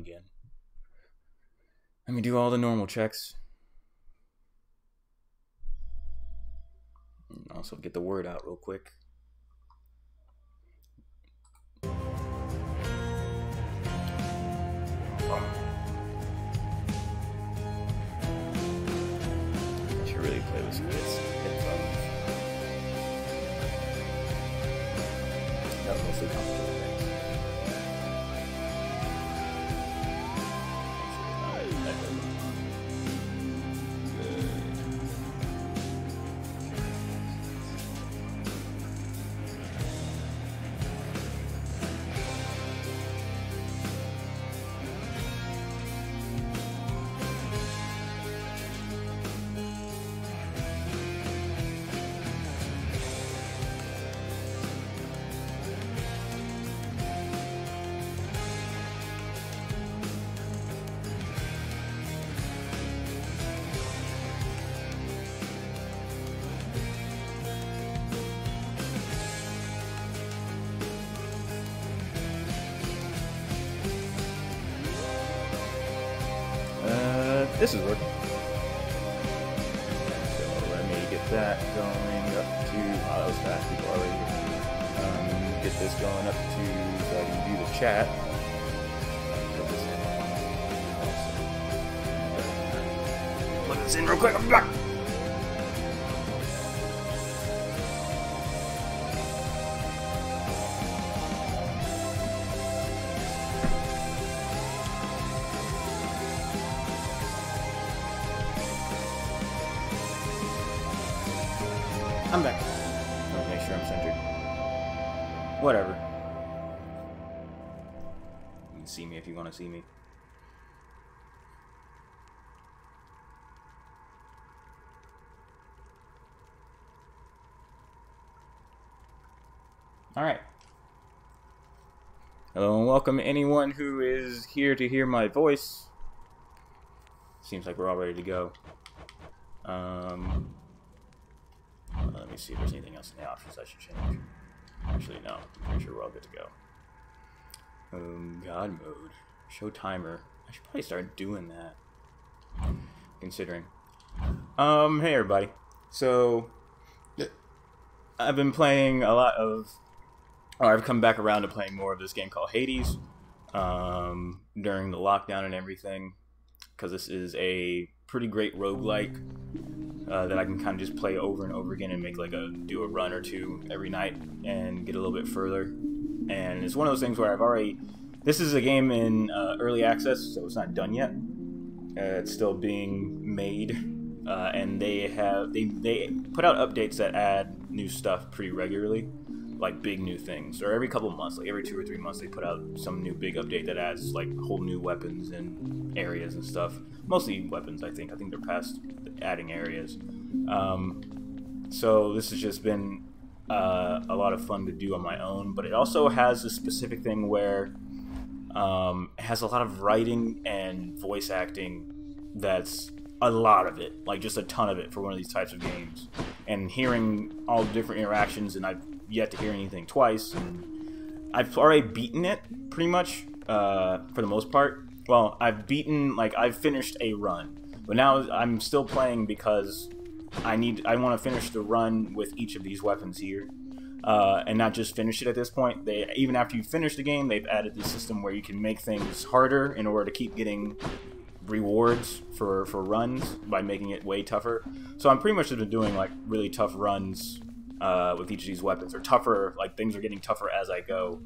again. Let me do all the normal checks. And also get the word out real quick. I should really play with some headphones. That was mostly complicated. This is working. So let me get that going up to, that was fast people already. Get this going up to, so I can view the chat. Plug this in real quick, I'm back. I'm back. I'll make sure I'm centered. Whatever. You can see me if you want to see me. Alright. Hello and welcome anyone who is here to hear my voice. Seems like we're all ready to go. Let me see if there's anything else in the options I should change. Actually, no. I'm pretty sure we're all good to go. God mode. Show timer. I should probably start doing that. Considering. Hey everybody. So, I've been playing a lot of... Or I've come back around to playing more of this game called Hades. During the lockdown and everything. Because this is a pretty great roguelike. That I can kind of just play over and over again and make like do a run or two every night and get a little bit further. And it's one of those things where I've already, this is a game in early access, so it's not done yet. It's still being made, and they put out updates that add new stuff pretty regularly, like big new things, or every couple months, like every 2 or 3 months they put out some new big update that adds like whole new weapons and areas and stuff. Mostly weapons, I think they're past adding areas. So this has just been a lot of fun to do on my own, but it also has a specific thing where it has a lot of writing and voice acting. That's a lot of it, like just a ton of it for one of these types of games. And hearing all the different interactions, and I've yet to hear anything twice. And I've already beaten it pretty much for the most part. Well, I've finished a run, but now I'm still playing because I want to finish the run with each of these weapons here, and not just finish it at this point. Even after you finish the game, they've added the system where you can make things harder in order to keep getting rewards for runs by making it way tougher. So I'm pretty much just doing like really tough runs with each of these weapons, or tougher, like things are getting tougher as I go.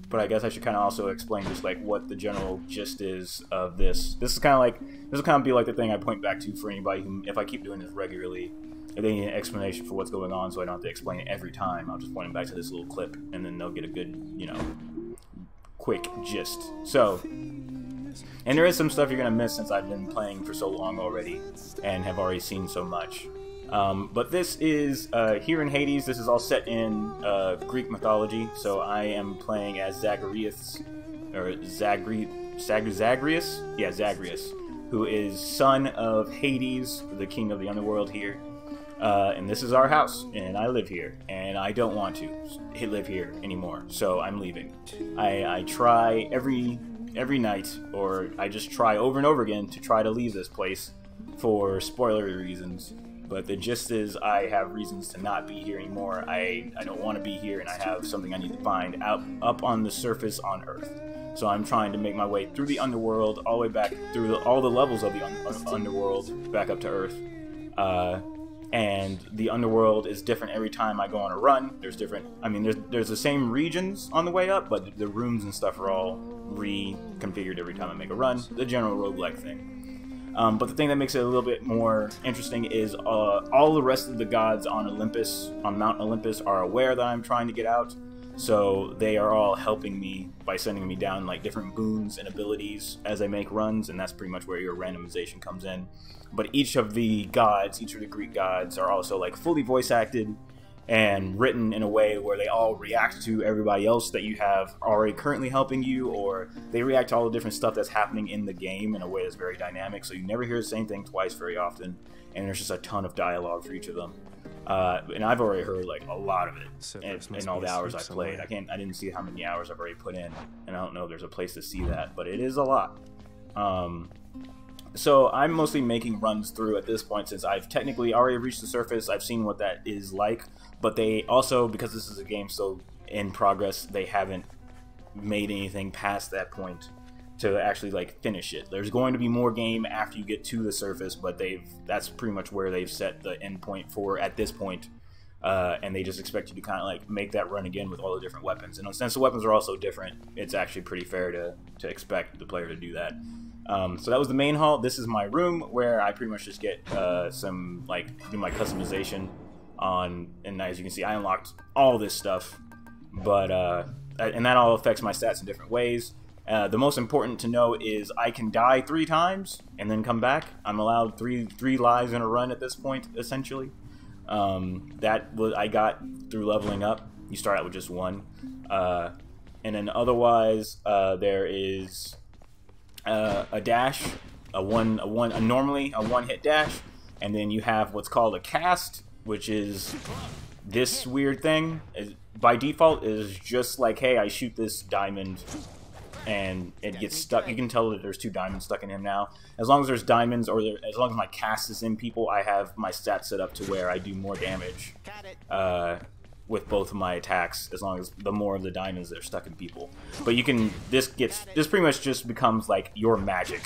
But I guess I should kind of also explain just like what the general gist is of this. This will kind of be like the thing I point back to for anybody who, if I keep doing this regularly, if they need an explanation for what's going on, so I don't have to explain it every time, I'll just point them back to this little clip, and then they'll get a good, quick gist. So, and there is some stuff you're gonna miss since I've been playing for so long already, and have already seen so much. But this is, here in Hades, this is all set in Greek mythology, so I am playing as Zagreus, yeah, Zagreus, who is son of Hades, the king of the underworld here. And this is our house, and I live here, and I don't want to live here anymore, so I'm leaving. I try every every night, or I just try over and over again to try to leave this place for spoilery reasons. But the gist is I have reasons to not be here anymore. I don't want to be here, and I have something I need to find up on the surface on Earth. So I'm trying to make my way through the underworld, all the way back through all the levels of the underworld, back up to Earth. And the underworld is different every time I go on a run. There's different, I mean, there's the same regions on the way up, but the rooms and stuff are all reconfigured every time I make a run. The general roguelike thing. But the thing that makes it a little bit more interesting is all the rest of the gods on Olympus, on Mount Olympus, are aware that I'm trying to get out. So they are all helping me by sending me down like different boons and abilities as I make runs, and that's pretty much where your randomization comes in. But each of the gods, each of the Greek gods, are also like fully voice acted and written in a way where they all react to everybody else that you have already currently helping you, or they react to all the different stuff that's happening in the game in a way that's very dynamic, so you never hear the same thing twice very often, and there's just a ton of dialogue for each of them. And I've already heard like a lot of it in all the hours I played. I didn't see how many hours I've already put in, and I don't know if there's a place to see that, but it is a lot. So I'm mostly making runs through at this point, since I've technically already reached the surface. I've seen what that is like, but they also, because this is a game so in progress, they haven't made anything past that point to actually like finish it. There's going to be more game after you get to the surface, but that's pretty much where they've set the end point for at this point. And they just expect you to kind of like make that run again with all the different weapons. And since the weapons are also different, it's actually pretty fair to expect the player to do that. So that was the main hall. This is my room where I pretty much just get some like do my customization on, and as you can see, I unlocked all this stuff, but and that all affects my stats in different ways. The most important to know is I can die 3 times and then come back. I'm allowed three lives in a run at this point, essentially. I got through leveling up. You start out with just 1, and then otherwise there is a dash, normally a 1-hit dash, and then you have what's called a cast, which is this weird thing. By default is just like, hey, I shoot this diamond and it gets stuck. You can tell that there's 2 diamonds stuck in him now. As long as there's diamonds, or as long as my cast is in people, I have my stats set up to where I do more damage with both of my attacks, as long as the more of the diamonds that are stuck in people. But you can, this pretty much just becomes like your magic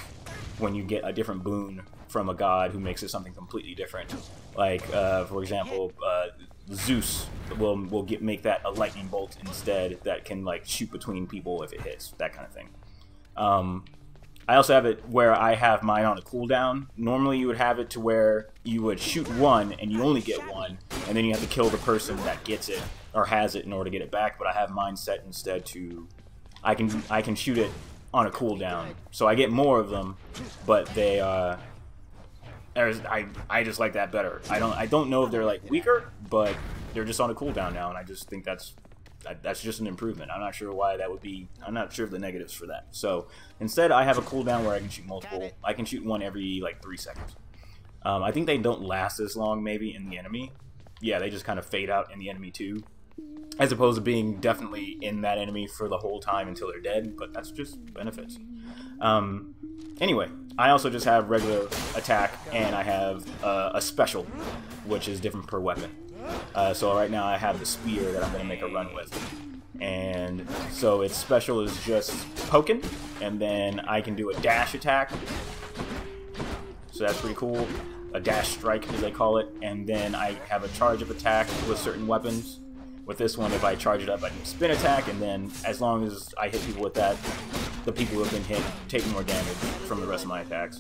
when you get a different boon from a god who makes it something completely different. Like for example, Zeus will make that a lightning bolt instead that can like shoot between people if it hits, that kind of thing. I also have it where I have mine on a cooldown. Normally you would have it to where you would shoot 1 and you only get 1, and then you have to kill the person that gets it or has it in order to get it back. But I have mine set instead to I can shoot it on a cooldown, so I get more of them, but they I just like that better. I don't know if they're like weaker, but they're just on a cooldown now, and I just think that's just an improvement. I'm not sure why that would be. I'm not sure of the negatives for that. So instead, I have a cooldown where I can shoot multiple. I can shoot 1 every like 3 seconds. I think they don't last as long maybe in the enemy. Yeah, they just kind of fade out in the enemy too, as opposed to being definitely in that enemy for the whole time until they're dead. But that's just benefits. Anyway, I also just have regular attack, and I have a special, which is different per weapon. So right now I have the spear that I'm going to make a run with. And so its special is just poking, and then I can do a dash attack. So that's pretty cool. A dash strike, as they call it. And then I have a charge up attack with certain weapons. With this one, if I charge it up, I can spin attack, and then as long as I hit people with that, the people who have been hit take more damage from the rest of my attacks.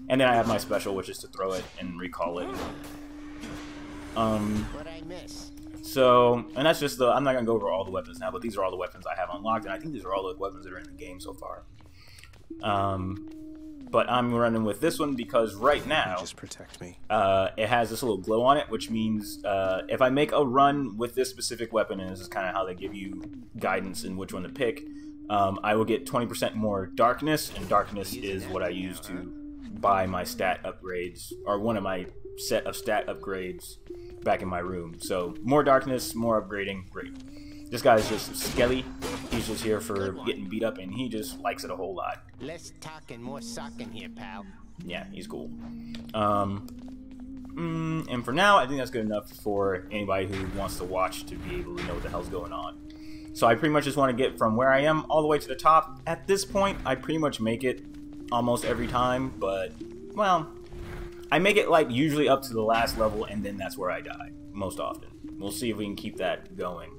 And then I have my special, which is to throw it and recall it. So, and that's just I'm not going to go over all the weapons now, but these are all the weapons I have unlocked, and I think these are all the weapons that are in the game so far. But I'm running with this one because right now, just protect me. It has this little glow on it, which means if I make a run with this specific weapon, and this is kind of how they give you guidance in which one to pick, I will get 20% more darkness, and darkness is what I use to buy my stat upgrades, or one of my set of stat upgrades back in my room. So more darkness, more upgrading, great. This guy's just Skelly. He's just here for getting beat up, and he just likes it a whole lot. Less talking, more socking here, pal. Yeah, he's cool. And for now, I think that's good enough for anybody who wants to watch to be able to know what the hell's going on. So I pretty much just want to get from where I am all the way to the top. At this point, I pretty much make it almost every time, but, well, I make it like usually up to the last level, and then that's where I die, most often. We'll see if we can keep that going.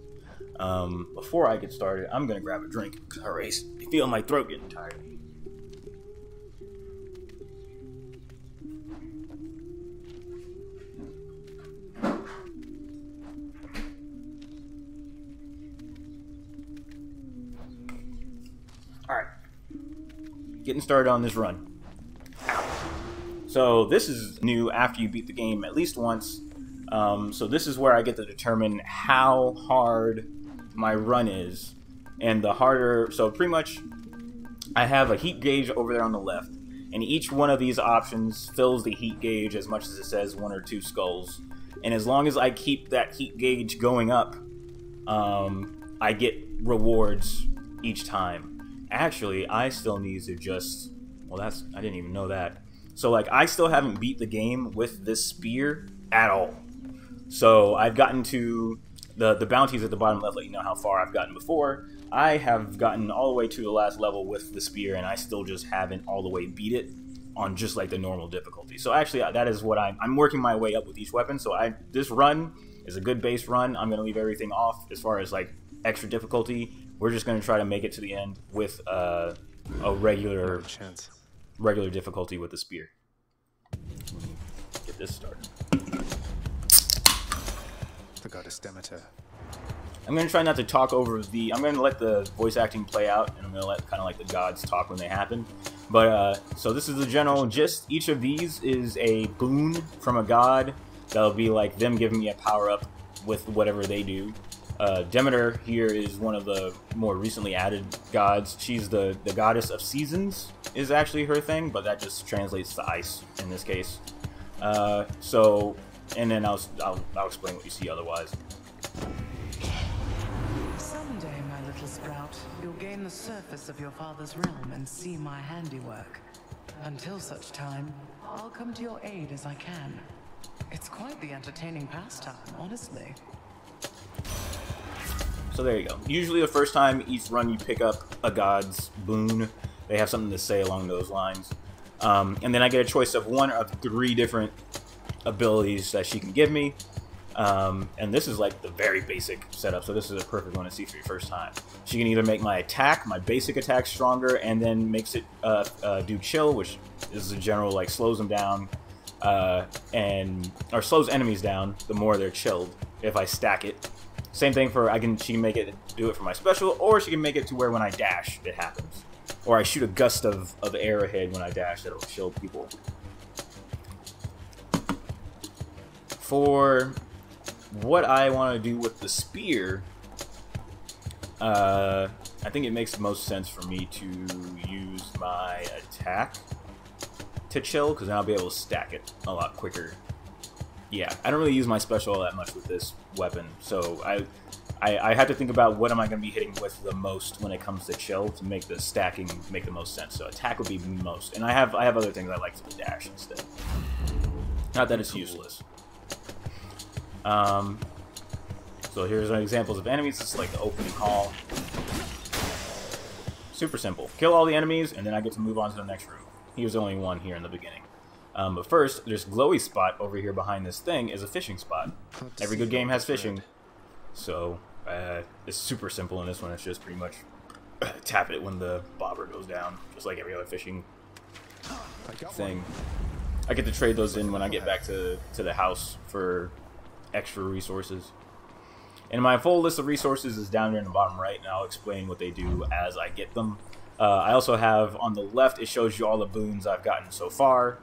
Before I get started, I'm going to grab a drink, because I feel my throat getting tired. Alright, getting started on this run. So this is new after you beat the game at least once. So this is where I get to determine how hard my run is. And the harder, so pretty much I have a heat gauge over there on the left. And each one of these options fills the heat gauge as much as it says 1 or 2 skulls. And as long as I keep that heat gauge going up, I get rewards each time. Actually, I still need to just... Well, I didn't even know that. So, like, I still haven't beat the game with this spear at all. So, I've gotten to... The bounties at the bottom left let you know how far I've gotten before. I have gotten all the way to the last level with the spear, and I still just haven't all the way beat it on just, like, the normal difficulty. So, actually, that is what I'm working my way up with each weapon. So, this run is a good base run. I'm going to leave everything off as far as, like, extra difficulty. We're just going to try to make it to the end with a regular difficulty with the spear. Get this started. The goddess Demeter. I'm going to try not to talk over the... I'm going to let the voice acting play out, and I'm going to let kind of like the gods talk when they happen. But, so this is the general gist. Each of these is a boon from a god. That'll be like them giving me a power-up with whatever they do. Demeter here is one of the more recently added gods. She's the goddess of seasons is actually her thing, but that just translates to ice in this case. So, and then I'll explain what you see otherwise. Someday, my little sprout, you'll gain the surface of your father's realm and see my handiwork. Until such time, I'll come to your aid as I can. It's quite the entertaining pastime, honestly. So there you go. Usually the first time each run you pick up a god's boon, they have something to say along those lines. And then I get a choice of 1 of 3 different abilities that she can give me. And this is like the very basic setup, so this is a perfect one to see for your first time. She can either make my basic attack stronger, and then makes it do chill, which is a general, like, slows them down, or slows enemies down the more they're chilled if I stack it. Same thing for, she can make it do it for my special, or she can make it to where when I dash, it happens. Or I shoot a gust of air ahead when I dash, that'll shield people. For what I want to do with the spear, I think it makes the most sense for me to use my attack to chill, because then I'll be able to stack it a lot quicker. Yeah, I don't really use my special all that much with this weapon, so I have to think about what am I going to be hitting with the most when it comes to chill to make the stacking make the most sense. So attack would be most, and I have other things I like to dash instead. Not that it's useless. So here's some examples of enemies. This is like the opening hall. Super simple. Kill all the enemies, and then I get to move on to the next room. Here's only one here in the beginning. But first, this glowy spot over here behind this thing is a fishing spot. Every good game has fishing. So, it's super simple in this one. It's just pretty much tap it when the bobber goes down, just like every other fishing thing. I get to trade those in when I get back to the house for extra resources. And my full list of resources is down there in the bottom right, and I'll explain what they do as I get them. I also have, on the left, it shows you all the boons I've gotten so far.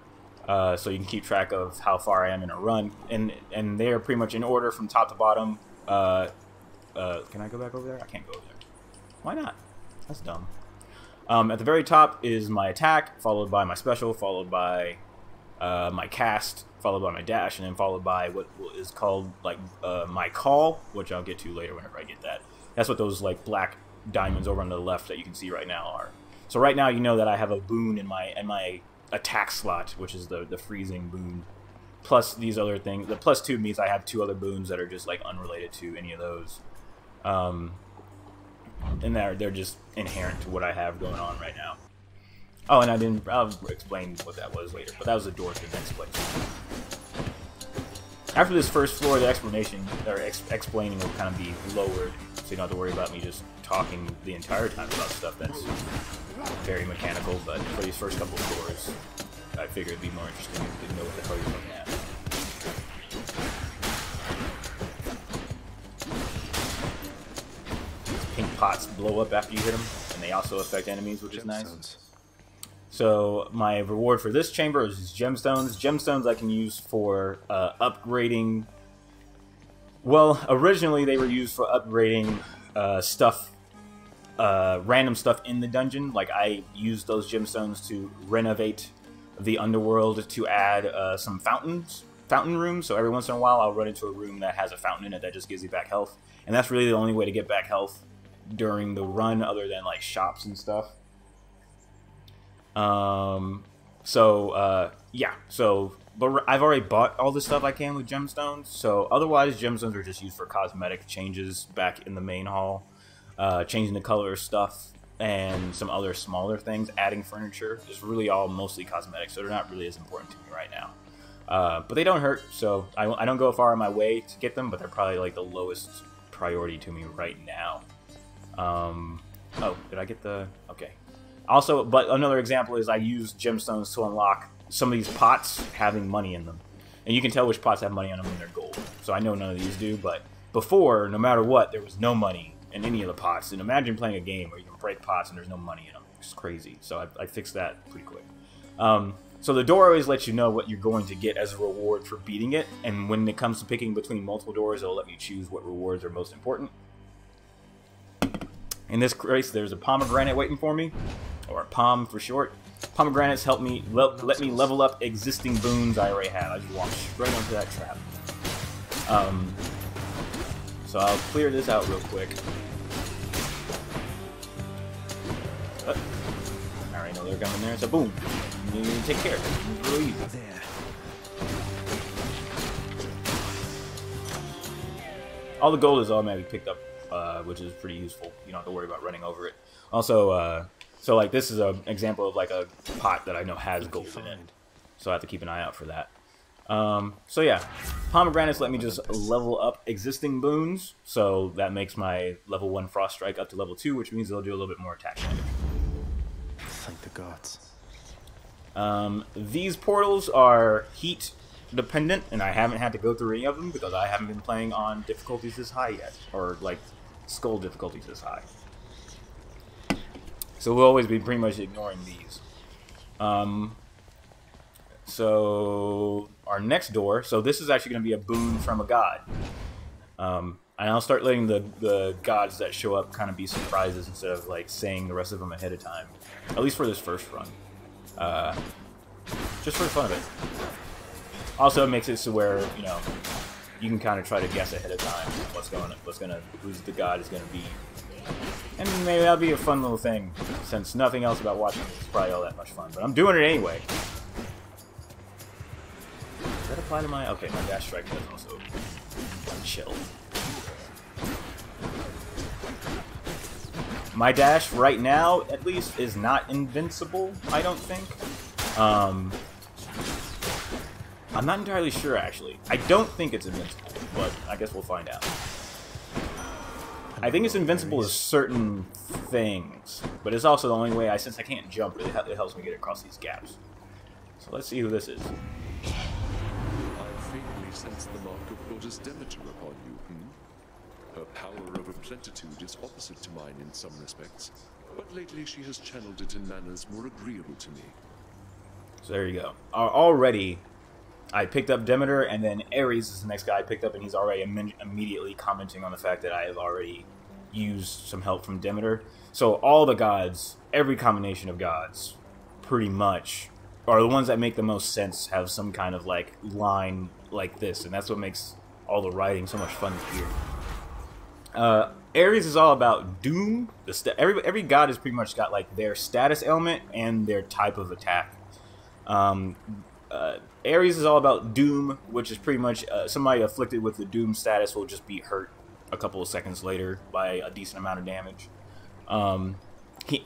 So you can keep track of how far I am in a run, and they are pretty much in order from top to bottom. Can I go back over there? I can't go over there. Why not? That's dumb. At the very top is my attack, followed by my special, followed by my cast, followed by my dash, and then followed by what is called like my call, which I'll get to later whenever I get that. That's what those like black diamonds over on the left that you can see right now are. So right now you know that I have a boon in my attack slot, which is the freezing boon. Plus these other things. The +2 means I have 2 other boons that are just like unrelated to any of those. And they're just inherent to what I have going on right now. Oh, and I'll explain what that was later, but that was the door to the next place. After this first floor, the explanation, or explaining will kind of be lowered, so you don't have to worry about me just talking the entire time about stuff that's very mechanical, but for these first couple of floors, I figured it'd be more interesting if you didn't know what the hell you're looking at. Pink pots blow up after you hit them, and they also affect enemies, which is nice. So my reward for this chamber is gemstones. Gemstones I can use for upgrading. Well, originally they were used for upgrading stuff, random stuff in the dungeon. Like I used those gemstones to renovate the underworld to add some fountain rooms. So every once in a while I'll run into a room that has a fountain in it that just gives you back health. And that's really the only way to get back health during the run, other than like shops and stuff. But I've already bought all the stuff I can with gemstones, so otherwise gemstones are just used for cosmetic changes back in the main hall, changing the color of stuff, and some other smaller things, adding furniture. It's really all mostly cosmetic, so they're not really as important to me right now. But they don't hurt, so I don't go far on my way to get them, but they're probably like the lowest priority to me right now. Oh, did I get the... Okay. Also, but another example is I use gemstones to unlock some of these pots having money in them. And you can tell which pots have money on them when they're gold. So I know none of these do, but before, no matter what, there was no money in any of the pots. And imagine playing a game where you can break pots and there's no money in them. It's crazy. So I fixed that pretty quick. So the door always lets you know what you're going to get as a reward for beating it. And when it comes to picking between multiple doors, it'll let you choose what rewards are most important. In this case, there's a pomegranate waiting for me. Or a POM for short. Pomegranates help me let me level up existing boons I already have. I just walked right onto that trap. So I'll clear this out real quick. I already know they're coming there, so boom. You take care. It's real easy. There. All the gold is automatically picked up, which is pretty useful. You don't have to worry about running over it. Also, so like this is an example of like a pot that I know has gold in it, so I have to keep an eye out for that. So yeah, pomegranates let me just level up existing boons, so that makes my level 1 frost strike up to level 2, which means they'll do a little bit more attack damage. Thank the gods. These portals are heat dependent, and I haven't had to go through any of them because I haven't been playing on difficulties this high yet, or like skull difficulties this high. So we'll always be pretty much ignoring these. So our next door, so this is actually going to be a boon from a god. And I'll start letting the gods that show up kind of be surprises instead of like saying the rest of them ahead of time. At least for this first run. Just for the fun of it. Also it makes it so where, you know, you can kind of try to guess ahead of time who's the god is going to be. And maybe that'll be a fun little thing, since nothing else about watching this is probably all that much fun. But I'm doing it anyway. Does that apply to my... Okay, my dash strike does also chill. My dash right now, at least, is not invincible, I don't think. I'm not entirely sure, actually. I don't think it's invincible, but I guess we'll find out. I think it's invincible to certain things, but it's also the only way since I can't jump, it helps me get across these gaps. So let's see who this is. I faintly sense the mark of Goddess Demeter upon you, Her power over plentitude is opposite to mine in some respects, but lately she has channeled it in manners more agreeable to me. So there you go. Already, I picked up Demeter, and then Ares is the next guy I picked up, and he's already immediately commenting on the fact that I have already used some help from Demeter. So all the gods, every combination of gods, pretty much, are the ones that make the most sense, have some kind of like line like this, and that's what makes all the writing so much fun to hear. Ares is all about doom. Every god has pretty much got like their status element and their type of attack. Ares is all about doom, which is pretty much somebody afflicted with the doom status will just be hurt a couple of seconds later by a decent amount of damage.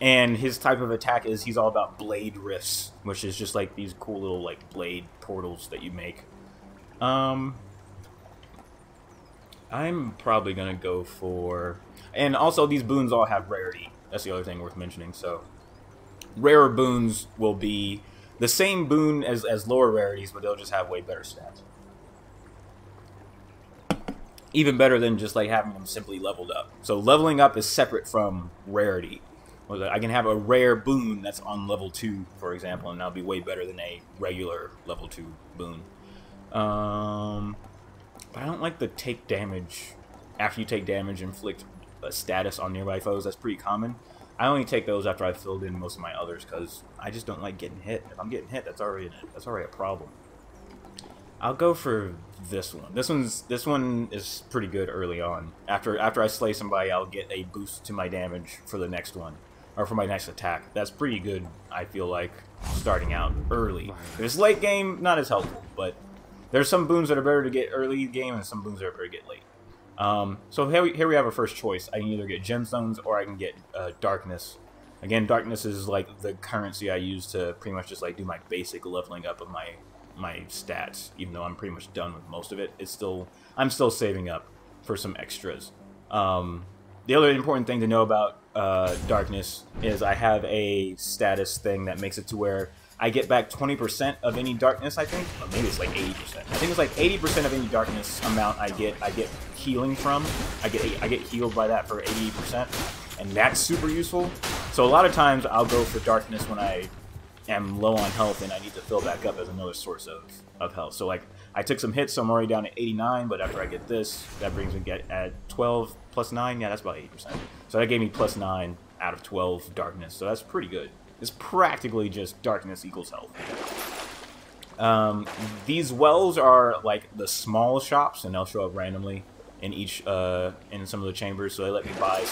And his type of attack is he's all about blade rifts, which is just like these cool little like blade portals that you make. I'm probably gonna go for, and also these boons all have rarity. That's the other thing worth mentioning. So rarer boons will be the same boon as lower rarities, but they'll just have way better stats. Even better than just like having them simply leveled up. So leveling up is separate from rarity. I can have a rare boon that's on level 2, for example, and that'll be way better than a regular level 2 boon. But I don't like the take damage. After you take damage, inflict a status on nearby foes. That's pretty common. I only take those after I've filled in most of my others because I just don't like getting hit. If I'm getting hit, that's already a problem. I'll go for this one. This one is pretty good early on. After I slay somebody, I'll get a boost to my damage for the next one, or for my next attack. That's pretty good, I feel like, starting out early. If it's late game, not as helpful, but there's some boons that are better to get early game and some boons that are better to get late. So here we have our first choice. I can either get gemstones or I can get darkness. Again, darkness is like the currency I use to pretty much just like do my basic leveling up of my stats. Even though I'm pretty much done with most of it, I'm still saving up for some extras. The other important thing to know about darkness is I have a status thing that makes it to where I get back 20% of any darkness, I think. Or maybe it's like 80%. I think it's like 80% of any darkness amount I get healing from. I get healed by that for 80%, and that's super useful. So a lot of times I'll go for darkness when I am low on health and I need to fill back up as another source of health. So like I took some hits, so I'm already down at 89, but after I get this, that brings me at 12 plus 9. Yeah, that's about 80%. So that gave me plus 9 out of 12 darkness. So that's pretty good. It's practically just darkness equals health. These wells are like the small shops, and they'll show up randomly in each in some of the chambers. So they let me buy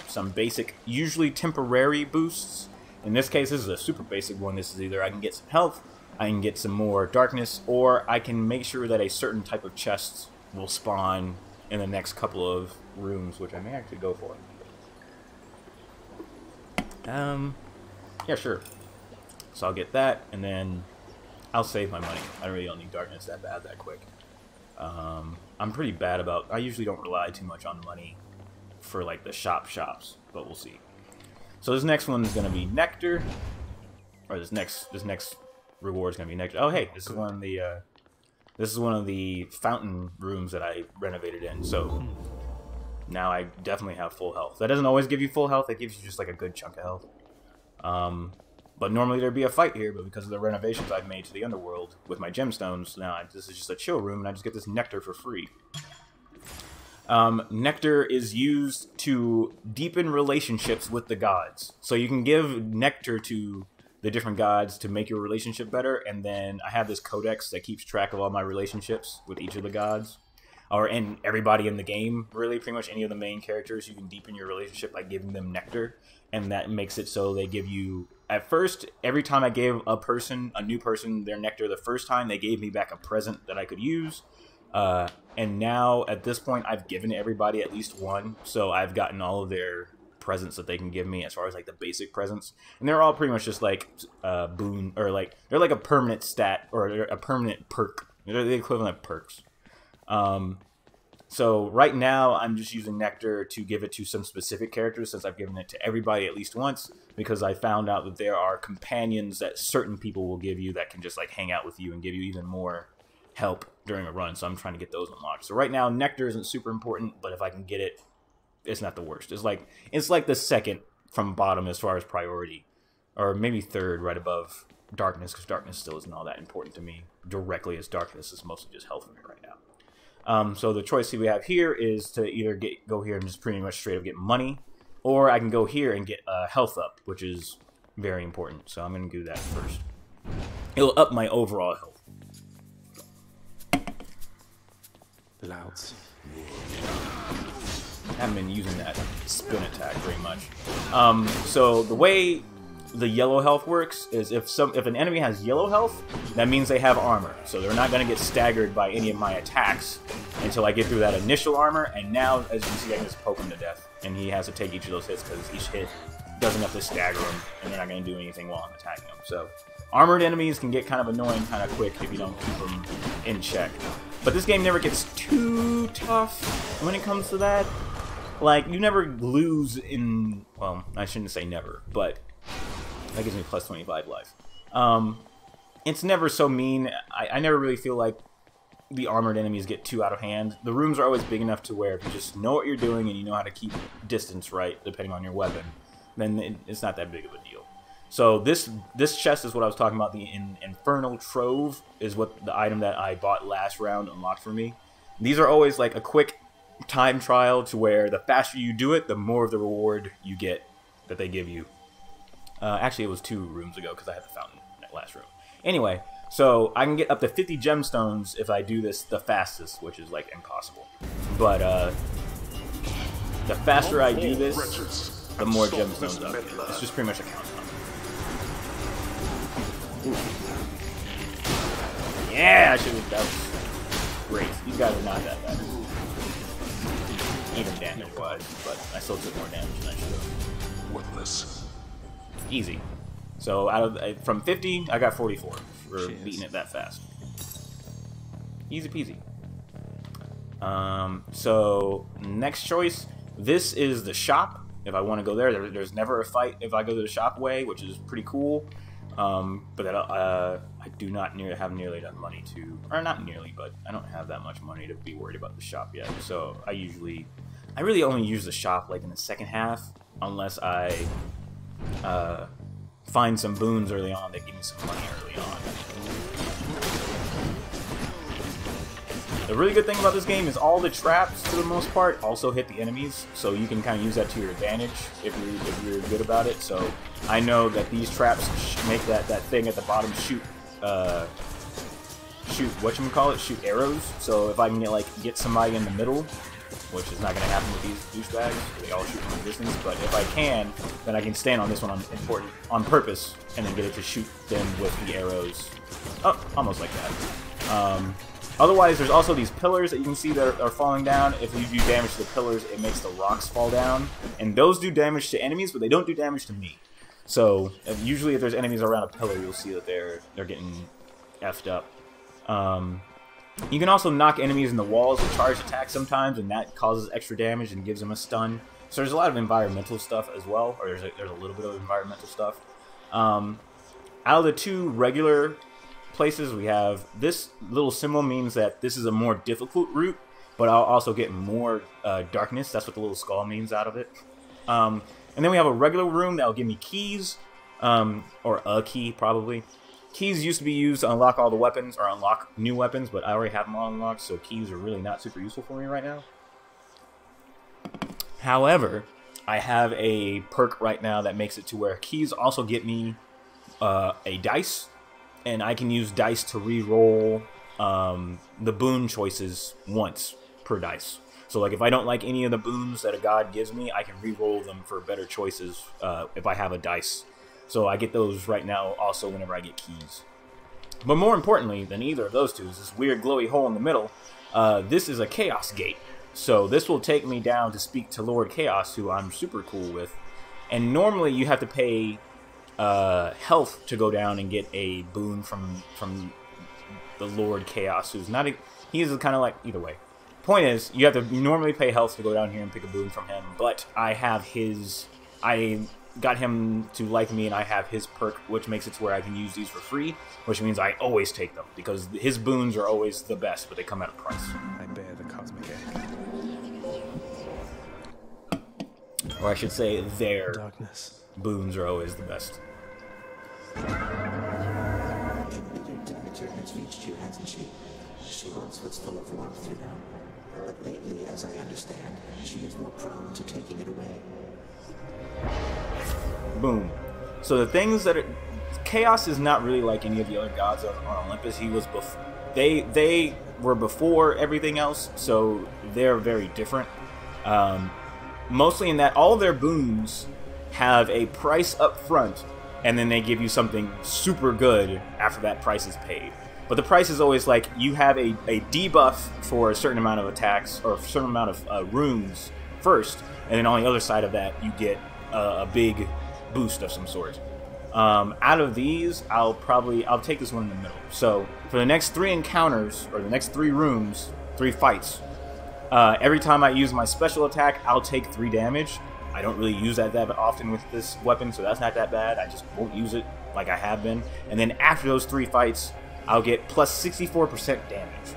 some basic, usually temporary boosts. In this case, this is a super basic one. This is either I can get some health, I can get some more darkness, or I can make sure that a certain type of chest will spawn in the next couple of rooms, which I may actually go for. Yeah, sure. So I'll get that, and then I'll save my money. I really don't need darkness that bad that quick. I'm pretty bad about... I usually don't rely too much on money for, like, the shops, but we'll see. So this next one is going to be Nectar. Or this next reward is going to be Nectar. Oh, hey, this is one of the fountain rooms that I renovated in, so now I definitely have full health. That doesn't always give you full health. It gives you just, like, a good chunk of health. But normally there'd be a fight here, but because of the renovations I've made to the underworld with my gemstones, now this is just a chill room, and I just get this nectar for free. Nectar is used to deepen relationships with the gods. So you can give nectar to the different gods to make your relationship better, and then I have this codex that keeps track of all my relationships with each of the gods. And everybody in the game, really, pretty much any of the main characters, you can deepen your relationship by giving them nectar, and that makes it so they give you... At first, every time I gave a new person, their nectar the first time, they gave me back a present that I could use. And now, at this point, I've given everybody at least one, so I've gotten all of their presents that they can give me as far as, like, the basic presents. And they're all pretty much just, like, boon, or, like, they're like a permanent stat, or a permanent perk. They're the equivalent of perks. So right now I'm just using nectar to give it to some specific characters, since I've given it to everybody at least once, because I found out that there are companions that certain people will give you that can just like hang out with you and give you even more help during a run. So I'm trying to get those unlocked. So right now nectar isn't super important, but if I can get it, it's not the worst. It's like the second from bottom as far as priority, or maybe third right above darkness, because darkness still isn't all that important to me directly, as darkness is mostly just health for me right now. So the choice we have here is to either go here and just pretty much straight up get money, or I can go here and get health up, which is very important. So I'm going to do that first. It'll up my overall health. Louds. haven't been using that spin attack very much. So the way the yellow health works is if an enemy has yellow health, that means they have armor. So they're not going to get staggered by any of my attacks until I get through that initial armor. And now, as you can see, I can just poke him to death. And he has to take each of those hits because each hit does enough to stagger him, and they're not going to do anything while I'm attacking him. So armored enemies can get kind of annoying kind of quick if you don't keep them in check. But this game never gets too tough when it comes to that. Like, you never lose in... Well, I shouldn't say never, but... That gives me plus 25 life. It's never so mean. I never really feel like the armored enemies get too out of hand. The rooms are always big enough to where if you just know what you're doing and you know how to keep distance right, depending on your weapon, then it's not that big of a deal. So this chest is what I was talking about. The Infernal Trove is what the item that I bought last round unlocked for me. These are always like a quick time trial to where the faster you do it, the more of the reward you get that they give you. Actually, it was 2 rooms ago because I had the fountain in that last room. Anyway, so I can get up to 50 gemstones if I do this the fastest, which is like impossible. But the faster I do this, the more gemstones I get. It's just pretty much a countdown. Yeah, that was great. These guys are not that bad. Even damage-wise, but I still took more damage than I should have. Worthless. Easy. So from 50, I got 44 for beating it that fast. Easy peasy. So next choice, this is the shop. If I want to go there's never a fight if I go to the shop way, which is pretty cool. But I do not have nearly enough money to, or not nearly, but I don't have that much money to be worried about the shop yet. So I really only use the shop like in the second half, unless I find some boons early on that give me some money early on. The really good thing about this game is all the traps, for the most part, also hit the enemies, so you can kind of use that to your advantage if you're good about it. So I know that these traps make that thing at the bottom shoot shoot arrows. So if I can get somebody in the middle, which is not going to happen with these douchebags, they all shoot from a distance, but if I can, then I can stand on this one on purpose, and then get it to shoot them with the arrows. Oh, almost like that. Otherwise, there's also these pillars that you can see that are falling down. If you do damage to the pillars, it makes the rocks fall down, and those do damage to enemies, but they don't do damage to me. So usually if there's enemies around a pillar, you'll see that they're getting effed up. You can also knock enemies in the walls with charge attacks sometimes, and that causes extra damage and gives them a stun. So there's a lot of environmental stuff as well, or there's a little bit of environmental stuff. Out of the 2 regular places, we have this little symbol means that this is a more difficult route, but I'll also get more darkness. That's what the little skull means out of it. And then we have a regular room that will give me keys, or a key probably. Keys used to be used to unlock all the weapons, or unlock new weapons, but I already have them all unlocked, so keys are really not super useful for me right now. However, I have a perk right now that makes it to where keys also get me a dice, and I can use dice to re-roll the boon choices once per dice. So like if I don't like any of the boons that a god gives me, I can re-roll them for better choices if I have a dice. So I get those right now also whenever I get keys. But more importantly than either of those two is this weird glowy hole in the middle. This is a Chaos Gate. So this will take me down to speak to Lord Chaos, who I'm super cool with. And normally you have to pay health to go down and get a boon from the Lord Chaos, who's not he's kind of like, either way. Point is, you normally pay health to go down here and pick a boon from him, but I got him to like me, and I have his perk, which makes it to where I can use these for free, which means I always take them, because his boons are always the best, but they come at a price. I bear the cosmic egg. Or I should say, their Darkness. boons are always the best. Has reached you, hasn't she? She once was full of warmth, you know. But lately, as I understand, she is more prone to taking it away. Boom. So the things that are... Chaos is not really like any of the other gods on Olympus. He was they were before everything else, so they're very different. mostly in that all of their boons have a price up front, and then they give you something super good after that price is paid. But the price is always like you have a debuff for a certain amount of attacks or a certain amount of runes first, and then on the other side of that you get a big boost of some sort. Out of these, I'll take this one in the middle. So for the next 3 encounters, or the next 3 rooms, 3 fights, every time I use my special attack, I'll take 3 damage. I don't really use that often with this weapon, so that's not that bad. I just won't use it like I have been. And then after those 3 fights, I'll get plus 64% damage,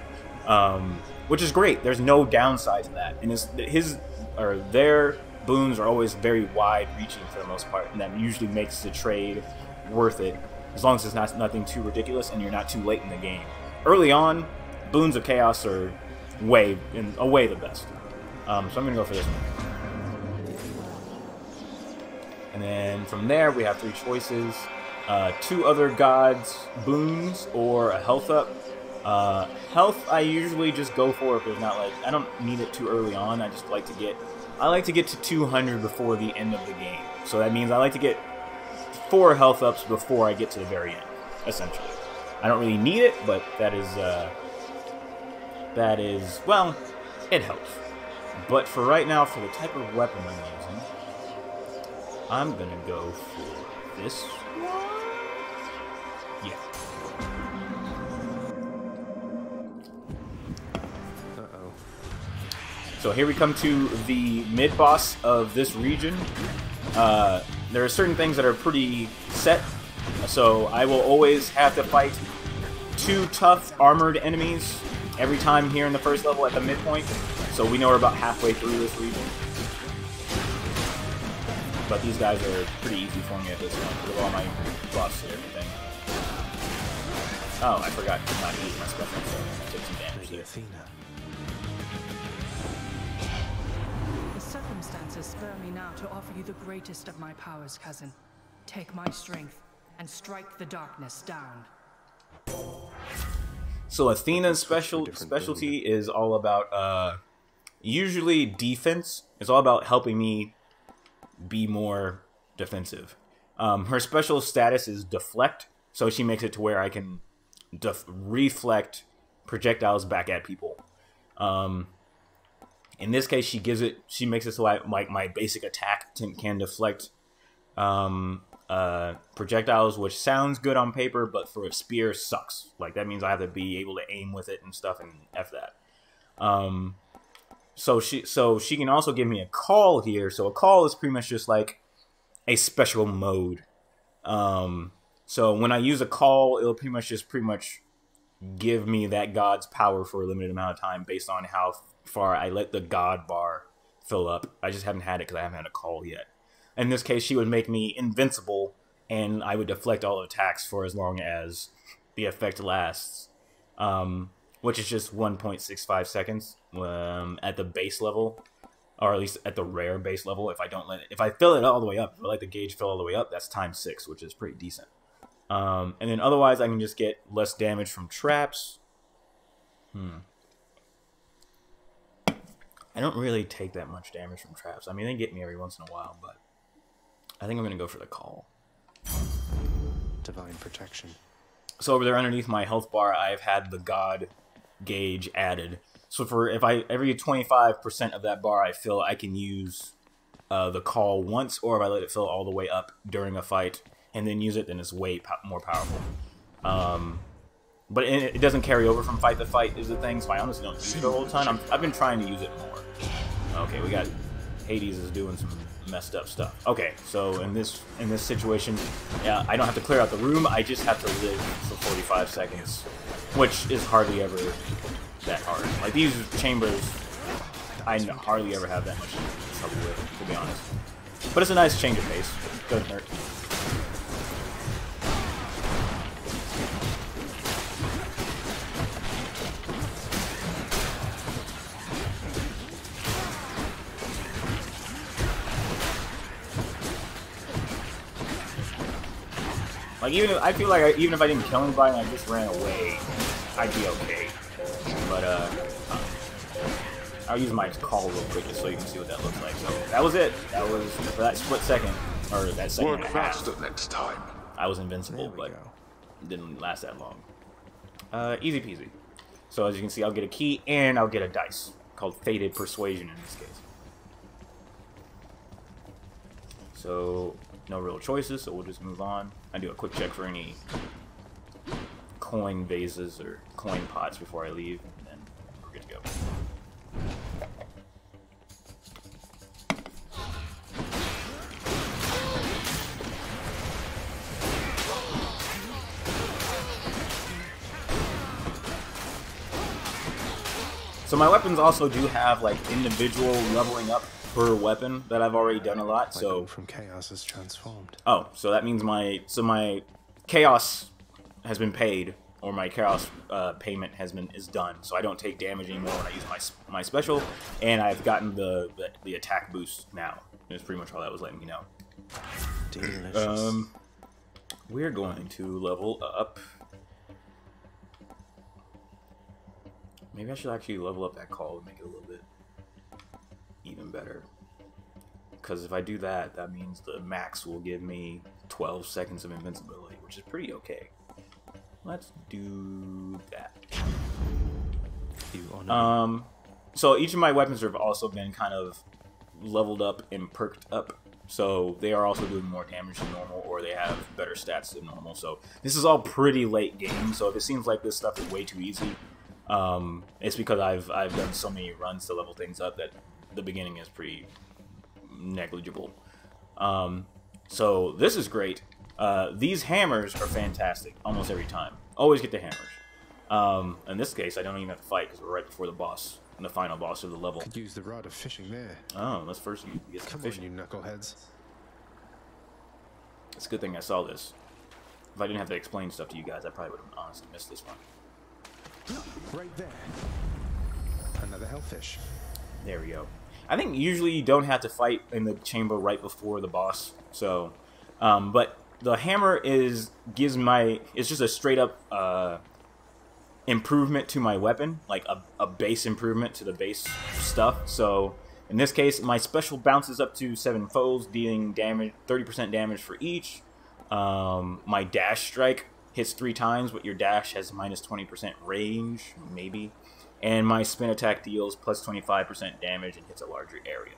which is great. There's no downside to that. And their boons are always very wide-reaching for the most part, and that usually makes the trade worth it, as long as it's nothing too ridiculous and you're not too late in the game. Early on, boons of chaos are way the best. So I'm gonna go for this one. And then from there, we have 3 choices. 2 other gods' boons or a health up. Health, I usually just go for if there's not I don't need it too early on. I like to get to 200 before the end of the game. So that means I like to get 4 health ups before I get to the very end, essentially. I don't really need it, but that is, well, it helps. But for right now, for the type of weapon I'm using, I'm gonna go for this one. Yeah. Uh-oh. So here we come to the mid-boss of this region. There are certain things that are pretty set, so I will always have to fight 2 tough armored enemies every time here in the first level at the midpoint, so we know we're about halfway through this region. But these guys are pretty easy for me at this point, because of all my buffs and everything. Oh, I forgot not to use my special, so I took some damage there. Athena. The circumstances spur me now to offer you the greatest of my powers, cousin. Take my strength and strike the darkness down. So Athena's specialty is all about usually defense. It's all about helping me be more defensive. Her special status is deflect, so she makes it to where I can reflect projectiles back at people. In this case, she makes it so my basic attack can deflect projectiles, which sounds good on paper, but for a spear sucks. Like, that means I have to be able to aim with it and stuff, and F that. So she can also give me a call here. So a call is pretty much just like a special mode. So when I use a call, it'll pretty much give me that god's power for a limited amount of time based on how far I let the god bar fill up. I just haven't had it because I haven't had a call yet. In this case, she would make me invincible, and I would deflect all attacks for as long as the effect lasts, which is just 1.65 seconds at the base level, or at least at the rare base level. If I fill it all the way up, if I let the gauge fill all the way up, that's ×6, which is pretty decent. And then otherwise, I can just get less damage from traps. I don't really take that much damage from traps. I mean, they get me every once in a while, but I think I'm going to go for the call. Divine protection. So over there underneath my health bar, I've had the god gauge added. So for every 25% of that bar I fill, I can use the call once, or if I let it fill all the way up during a fight and then use it, then it's way more powerful. But it doesn't carry over from fight to fight is the thing, so I honestly don't use it a whole ton. I've been trying to use it more. Okay, we got Hades is doing some messed up stuff. Okay, so in this situation, yeah, I don't have to clear out the room. I just have to live for 45 seconds, which is hardly ever that hard. Like, these chambers, I hardly ever have that much trouble with, to be honest. But it's a nice change of pace. Doesn't hurt. Like, I feel like even if I didn't kill anybody and I just ran away, I'd be okay. But I'll use my call real quick just so you can see what that looks like. So that was it. That was for that split second, or that second Work and a half. faster next time. I was invincible, but it didn't last that long. Easy peasy. So as you can see, I'll get a key and I'll get a dice called Fated Persuasion in this case. So no real choices, so we'll just move on. I do a quick check for any coin vases or coin pots before I leave, and then we're good to go. So my weapons also do have like individual leveling up per weapon that I've already done a lot. So from chaos is transformed. oh, so that means my chaos has been paid, or my chaos payment is done. So I don't take damage anymore when I use my special, and I've gotten the attack boost now. That's pretty much all that was letting me know. Delicious. We're going to level up. Maybe I should actually level up that call and make it a little bit even better. Because if I do that, that means the max will give me 12 seconds of invincibility, which is pretty okay. Let's do that. So each of my weapons have also been kind of leveled up and perked up. So they are also doing more damage than normal, or they have better stats than normal. So this is all pretty late game. So if it seems like this stuff is way too easy, it's because I've done so many runs to level things up that the beginning is pretty negligible. So this is great. These hammers are fantastic almost every time. Always get the hammers. In this case, I don't even have to fight because we're right before the boss, the final boss of the level. Could use the rod of fishing there. Oh, let's first get some Come fishing. on, you knuckleheads. It's a good thing I saw this. If I didn't have to explain stuff to you guys, I probably would have honestly missed this one. Right there. Another hellfish. There we go. I think usually you don't have to fight in the chamber right before the boss. So, but the hammer it's just a straight up improvement to my weapon, like a base improvement to the base stuff. So in this case, my special bounces up to 7 foes, dealing damage, 30% damage for each. My dash strike hits 3 times, but your dash has minus 20% range, maybe. And my spin attack deals plus 25% damage and hits a larger area.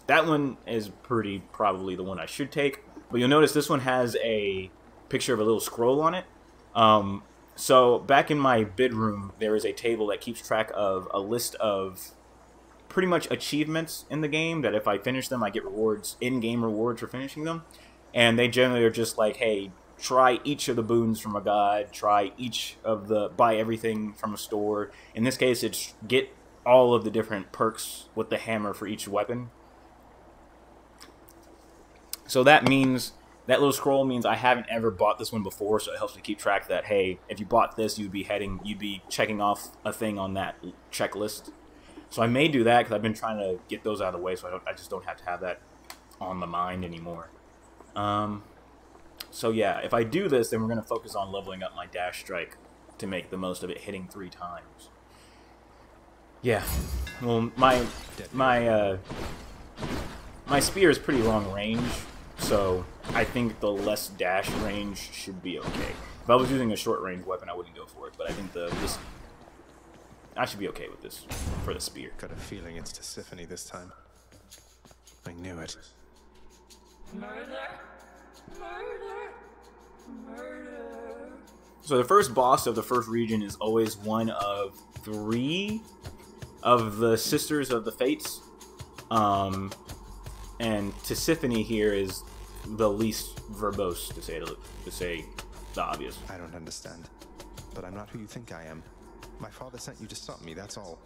That one is probably the one I should take. But you'll notice this one has a picture of a little scroll on it. So back in my bid room, there is a table that keeps track of a list of pretty much achievements in the game that if I finish them, I get rewards, in-game rewards for finishing them. And they generally are just like, hey, try each of the boons from a god, buy everything from a store. In this case, it's get all of the different perks with the hammer for each weapon. So that means, that little scroll means I haven't ever bought this one before, so it helps me keep track that, hey, if you bought this, you'd be checking off a thing on that checklist. So I may do that, because I've been trying to get those out of the way, so I just don't have to have that on my mind anymore. So yeah, if I do this, then we're going to focus on leveling up my dash strike to make the most of it, hitting 3 times. Yeah, well, my spear is pretty long range, so I think the less dash range should be okay. If I was using a short range weapon, I wouldn't go for it, but I think I should be okay with this for the spear. Got a feeling it's Tristenkw5 this time. I knew it. So the first boss of the first region is always one of 3 of the Sisters of the Fates. And Tristenkw5 here is the least verbose, to say the obvious. I don't understand, but I'm not who you think I am. My father sent you to stop me, that's all.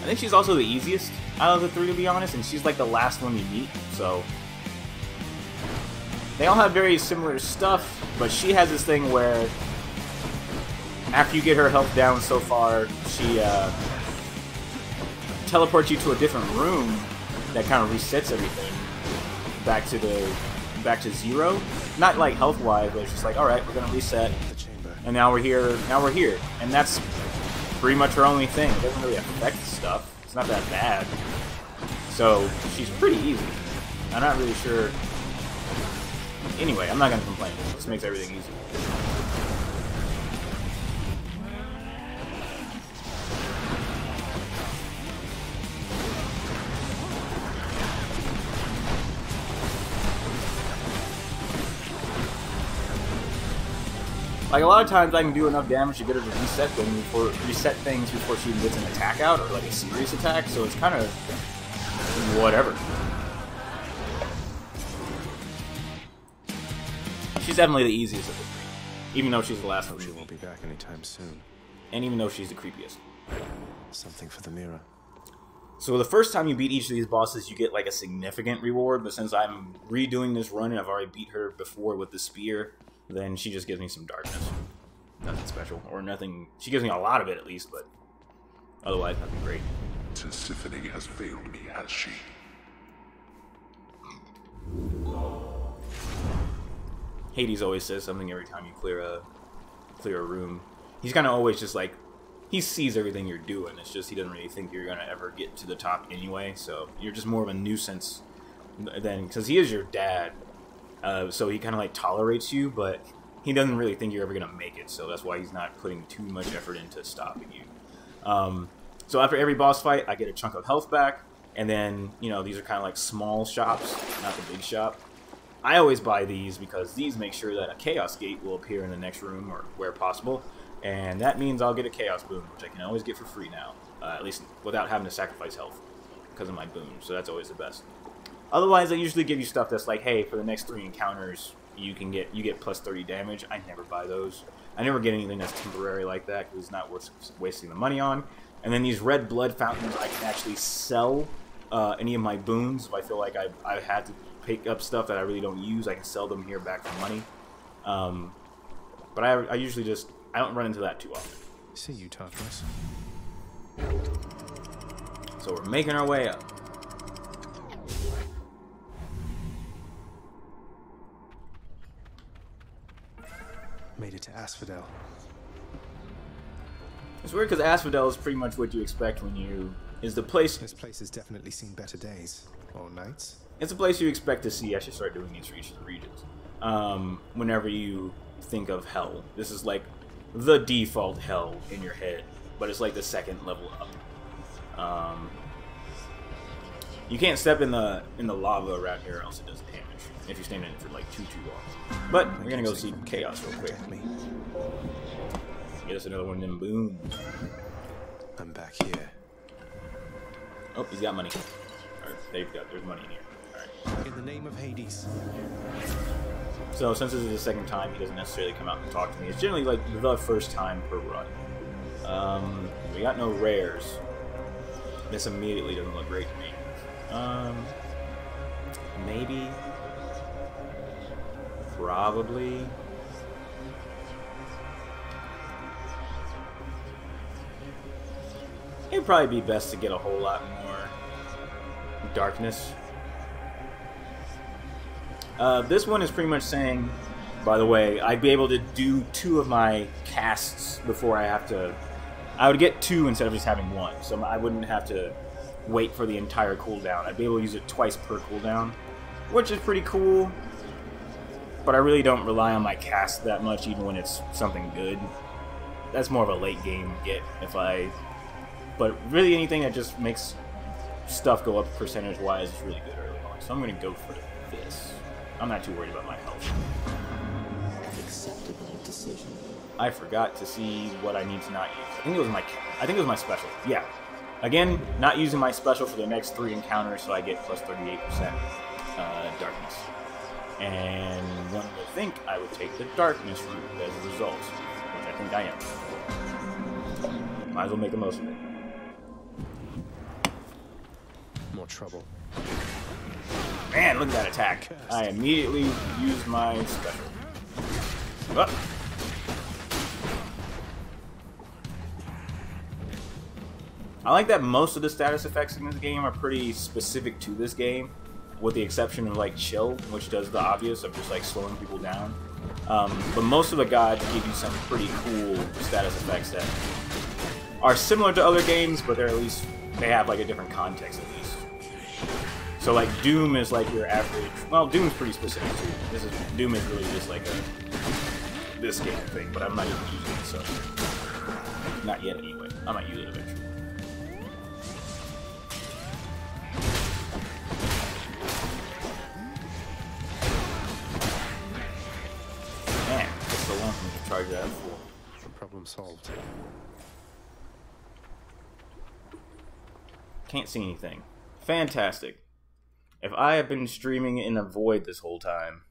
I think she's also the easiest out of the 3, to be honest, and she's like the last one you meet, so they all have very similar stuff, but she has this thing where after you get her health down so far, she teleports you to a different room that kind of resets everything back to 0. Not like health-wise, but it's just like, alright, we're gonna reset. And now we're here. Now we're here. And that's pretty much her only thing. It doesn't really affect stuff. It's not that bad. So she's pretty easy. I'm not really sure. Anyway, I'm not gonna complain. This makes everything easy. Like, a lot of times I can do enough damage to get her to reset things before she even gets an attack out, or like a serious attack, so it's kind of whatever. She's definitely the easiest of the three, even though she's the last one. She won't be back anytime soon. And even though she's the creepiest. Something for the mirror. So the first time you beat each of these bosses, you get like a significant reward, but since I'm redoing this run and I've already beat her before with the spear, then she just gives me some darkness. Nothing special, or nothing. She gives me a lot of it at least, but otherwise nothing great. Tisiphone has failed me, has she? Hades always says something every time you clear a room. He's kind of always just like, he sees everything you're doing. It's just he doesn't really think you're gonna ever get to the top anyway. So you're just more of a nuisance than, because he is your dad. So he kind of like tolerates you, but he doesn't really think you're ever gonna make it. So that's why he's not putting too much effort into stopping you. So after every boss fight, I get a chunk of health back, and then, you know, these are kind of like small shops, not the big shop. I always buy these because these make sure that a Chaos Gate will appear in the next room or where possible, and that means I'll get a Chaos Boon, which I can always get for free now, at least without having to sacrifice health because of my boon. So that's always the best. Otherwise, I usually give you stuff that's like, hey, for the next 3 encounters, you get plus 30 damage. I never buy those. I never get anything that's temporary like that because it's not worth wasting the money on. And then these red blood fountains, I can actually sell any of my boons if I feel like I had to pick up stuff that I really don't use. I can sell them here back for money. But I usually just, I don't run into that too often. See you, Tartarus. So we're making our way up. Made it to Asphodel. It's weird because Asphodel is pretty much what you expect when you... is the place... This place has definitely seen better days. Or nights. It's a place you expect to see. I should start doing these for each of the regions. Whenever you think of hell. This is like the default hell in your head. But it's like the second level up. You can't step in the lava around here or else it does damage. If you stand in it for like too long. But we're gonna go see Chaos real quick. Get us another one of them boons. I'm back here. Oh, he's got money. Alright, there's money in here. Alright. In the name of Hades. So since this is the second time, he doesn't necessarily come out and talk to me. It's generally like the first time per run. We got no rares. This immediately doesn't look great to me. Maybe. Probably. It'd probably be best to get a whole lot more darkness. This one is pretty much saying, by the way, I'd be able to do 2 of my casts before I have to... I would get 2 instead of just having 1, so I wouldn't have to wait for the entire cooldown. I'd be able to use it twice per cooldown, which is pretty cool. But I really don't rely on my cast that much, even when it's something good. That's more of a late game get if I... But really anything that just makes stuff go up percentage-wise is really good early on. So I'm going to go for this. I'm not too worried about my health. Acceptable decision. I forgot to see what I need to not use. I think it was my special. Yeah. Again, not using my special for the next 3 encounters, so I get plus 38% darkness. And one would think I would take the darkness route as a result, which I think I am. Might as well make the most of it. More trouble. Man, look at that attack. I immediately used my special. Oh. I like that most of the status effects in this game are pretty specific to this game, with the exception of like Chill, which does the obvious of just like slowing people down. But most of the gods give you some pretty cool status effects that are similar to other games, but they're at least, they have like a different context at least. So like Doom is like your average, well, Doom's pretty specific too. Doom is really just like this game thing, but I'm not even using it, so not yet anyway. I might use it eventually. Man, it's so long for me to charge that for. The problem solved. Can't see anything. Fantastic. If I had been streaming in a void this whole time,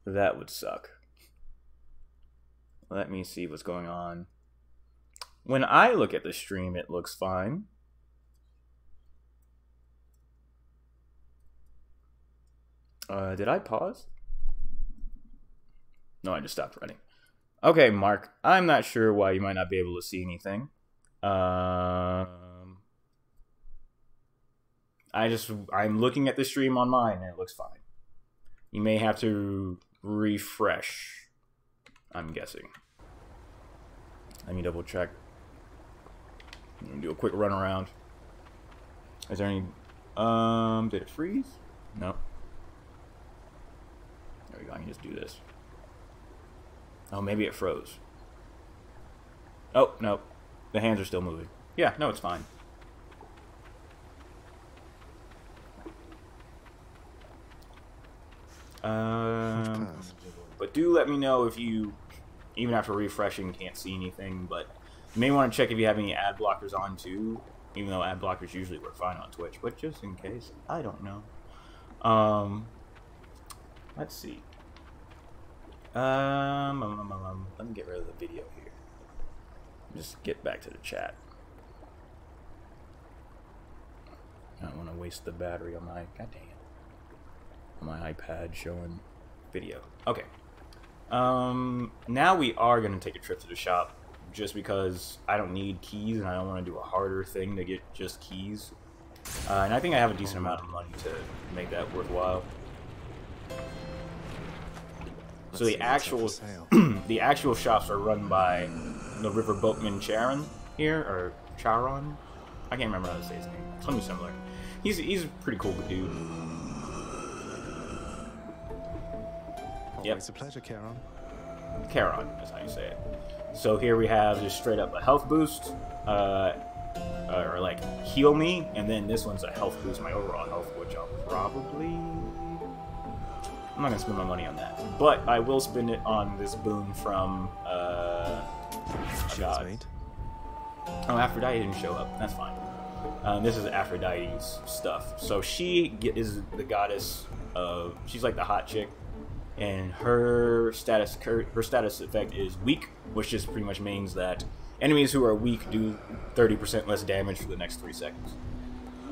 that would suck. Let me see what's going on. When I look at the stream, it looks fine. Did I pause? No, I just stopped running. Okay, Mark. I'm not sure why you might not be able to see anything. I'm looking at the stream on mine and it looks fine. You may have to refresh, I'm guessing. Let me double check. I'm gonna do a quick run around. Is there any did it freeze? No. There we go, I can just do this. Oh, maybe it froze. Oh, no. The hands are still moving. Yeah, no, it's fine. But do let me know if you, even after refreshing, can't see anything. But you may want to check if you have any ad blockers on too, even though ad blockers usually work fine on Twitch. But just in case, I don't know. Let's see. Let me get rid of the video here. Just get back to the chat. I don't want to waste the battery on my my iPad showing video. Okay. Now we are going to take a trip to the shop, just because I don't need keys and I don't want to do a harder thing to get just keys. And I think I have a decent amount of money to make that worthwhile. So the actual the actual shops are run by the River Boatman Charon here, or Charon. I can't remember how to say his name. Something similar. He's a pretty cool dude. Always a pleasure, Charon. Charon, that's how you say it. So here we have just straight up a health boost, or like heal me, and then this one's a health boost, my overall health, which I'll probably... I'm not gonna spend my money on that, but I will spend it on this boon from God. Oh, Aphrodite didn't show up. That's fine. This is Aphrodite's stuff. So she is the goddess of... She's like the hot chick. And her status effect is weak, which just pretty much means that enemies who are weak do 30% less damage for the next 3 seconds.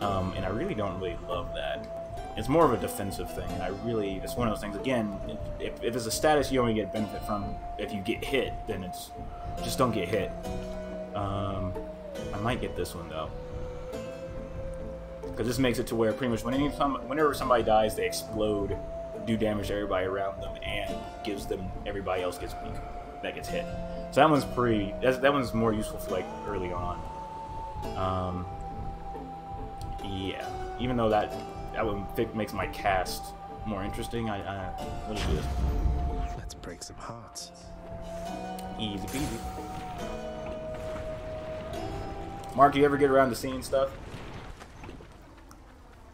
And I really don't love that. It's more of a defensive thing. It's one of those things, again, if it's a status you only get benefit from if you get hit, then it's, just don't get hit. I might get this one though. Because this makes it to where pretty much whenever somebody dies, they explode, do damage to everybody around them, and everybody else gets weak that gets hit. So that one's that one's more useful for like early on. Yeah, even though that one makes my cast more interesting, what is this? Let's break some hearts. Easy peasy. Mark, do you ever get around to seeing stuff?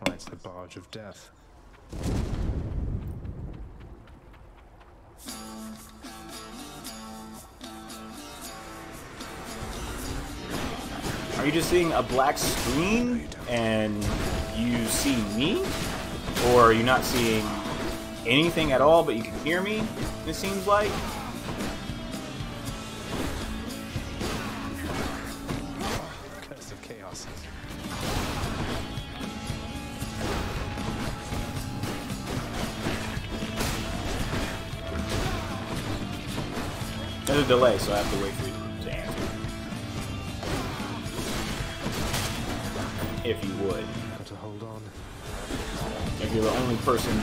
Oh, it's the barge of death. Are you just seeing a black screen and you see me? Or are you not seeing anything at all but you can hear me, it seems like? Curse of chaos. There's a delay, so I have to wait for you to answer. If you would. Got to hold on. If you're the only person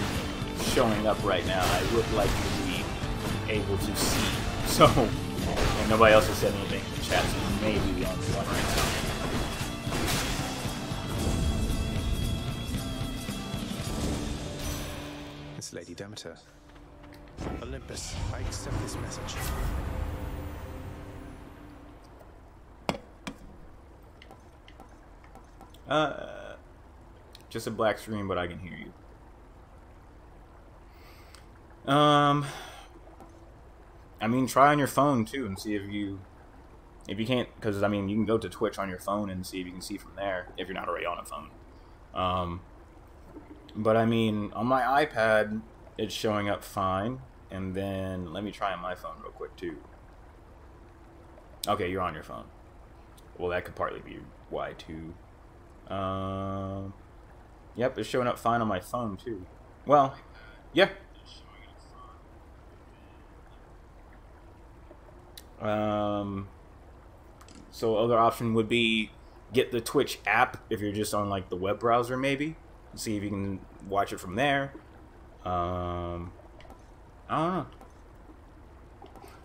showing up right now, I would like you to be able to see. So, and nobody else has said anything in the chat, so maybe the only one right now. It's Lady Demeter. Olympus, I accept this message. Just a black screen, but I can hear you. I mean, try on your phone too and see if you can't, because I mean, you can go to Twitch on your phone and see if you can see from there if you're not already on a phone. But I mean, on my iPad, it's showing up fine. And then let me try on my phone real quick too. Okay, you're on your phone. Well, that could partly be why too. Yep, it's showing up fine on my phone too. Well, yeah. So other option would be get the Twitch app if you're just on like the web browser, maybe. See if you can watch it from there. I don't know.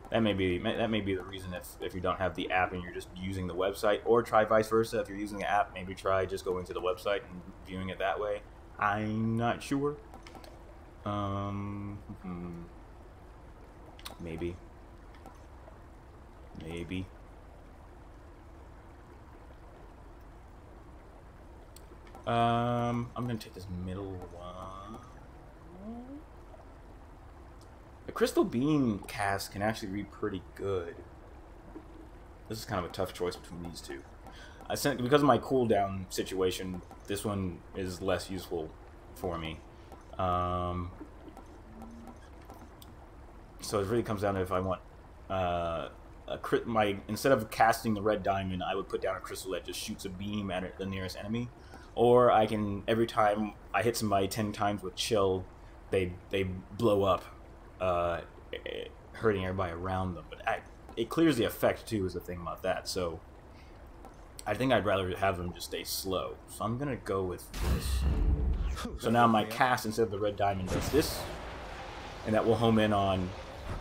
That may be the reason if you don't have the app and you're just using the website, or try vice versa. If you're using the app, maybe try just going to the website and viewing it that way. I'm not sure. Maybe. I'm gonna take this middle one. The Crystal Beam cast can actually be pretty good. This is kind of a tough choice between these two. Because of my cooldown situation, this one is less useful for me. So it really comes down to if I want instead of casting the red diamond, I would put down a crystal that just shoots a beam at the nearest enemy, or I can, every time I hit somebody 10 times with chill, they blow up, hurting everybody around them. But it clears the effect too, is the thing about that. So I think I'd rather have them just stay slow. So I'm gonna go with this. So now my cast, instead of the red diamond, does this, and that will home in on,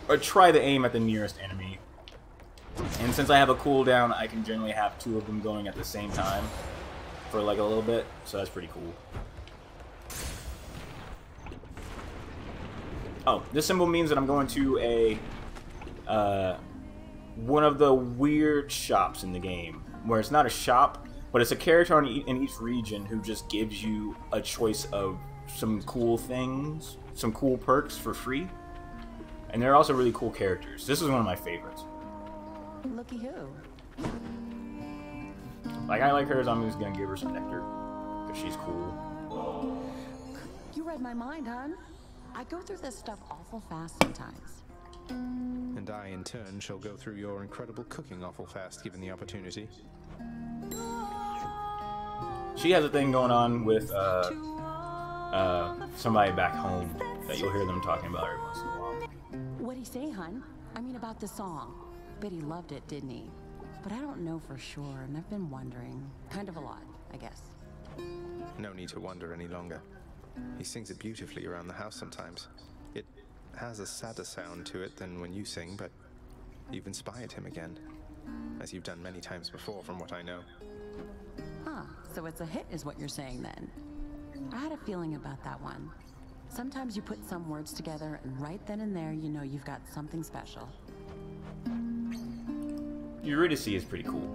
or try to aim at the nearest enemy. And since I have a cooldown, I can generally have 2 of them going at the same time for like a little bit, so that's pretty cool. Oh, this symbol means that I'm going to a one of the weird shops in the game, where it's not a shop, but it's a character in each region who just gives you a choice of some cool things, some cool perks for free. And they're also really cool characters. This is one of my favorites. Looky who. Like, I like her, so I'm just gonna give her some nectar, because she's cool. You read my mind, hon. I go through this stuff awful fast sometimes. And I, in turn, shall go through your incredible cooking awful fast, given the opportunity. She has a thing going on with somebody back home that you'll hear them talking about every once in a while. What'd he say, hun? I mean about the song. Bet he loved it, didn't he? But I don't know for sure, and I've been wondering. Kind of a lot, I guess. No need to wonder any longer. He sings it beautifully around the house sometimes. It has a sadder sound to it than when you sing, but you've inspired him again, as you've done many times before, from what I know. Huh, so it's a hit is what you're saying then. I had a feeling about that one. Sometimes you put some words together, and right then and there, you know you've got something special. Eurydice is pretty cool.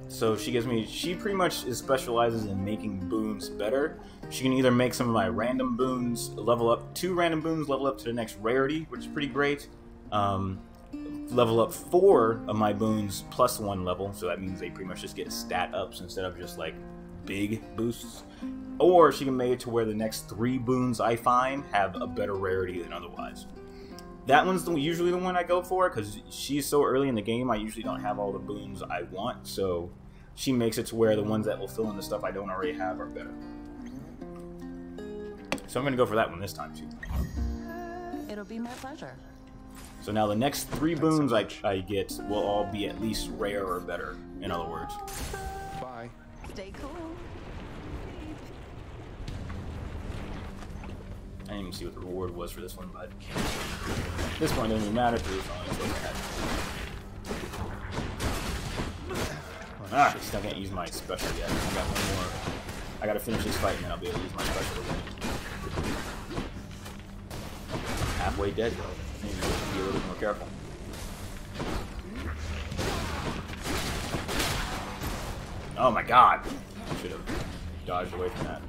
So she pretty much specializes in making boons better. She can either make some of my random boons level up, 2 random boons level up to the next rarity, which is pretty great. Level up 4 of my boons plus 1 level, so that means they pretty much just get stat ups instead of just like big boosts. Or she can make it to where the next 3 boons I find have a better rarity than otherwise. That one's usually the one I go for, because she's so early in the game, I usually don't have all the boons I want, so she makes it to where the ones that will fill in the stuff I don't already have are better. So I'm going to go for that one this time, too. It'll be my pleasure. So now the next 3 boons I get will all be at least rare or better, in other words. Bye. Stay cool. I didn't even see what the reward was for this one, but at this point it doesn't even matter because it's only supposed to happen. I still can't use my special yet. I got one more. I gotta finish this fight and then I'll be able to use my special again. Halfway dead though. I need to be a little bit more careful. Oh my god! I should have dodged away from that.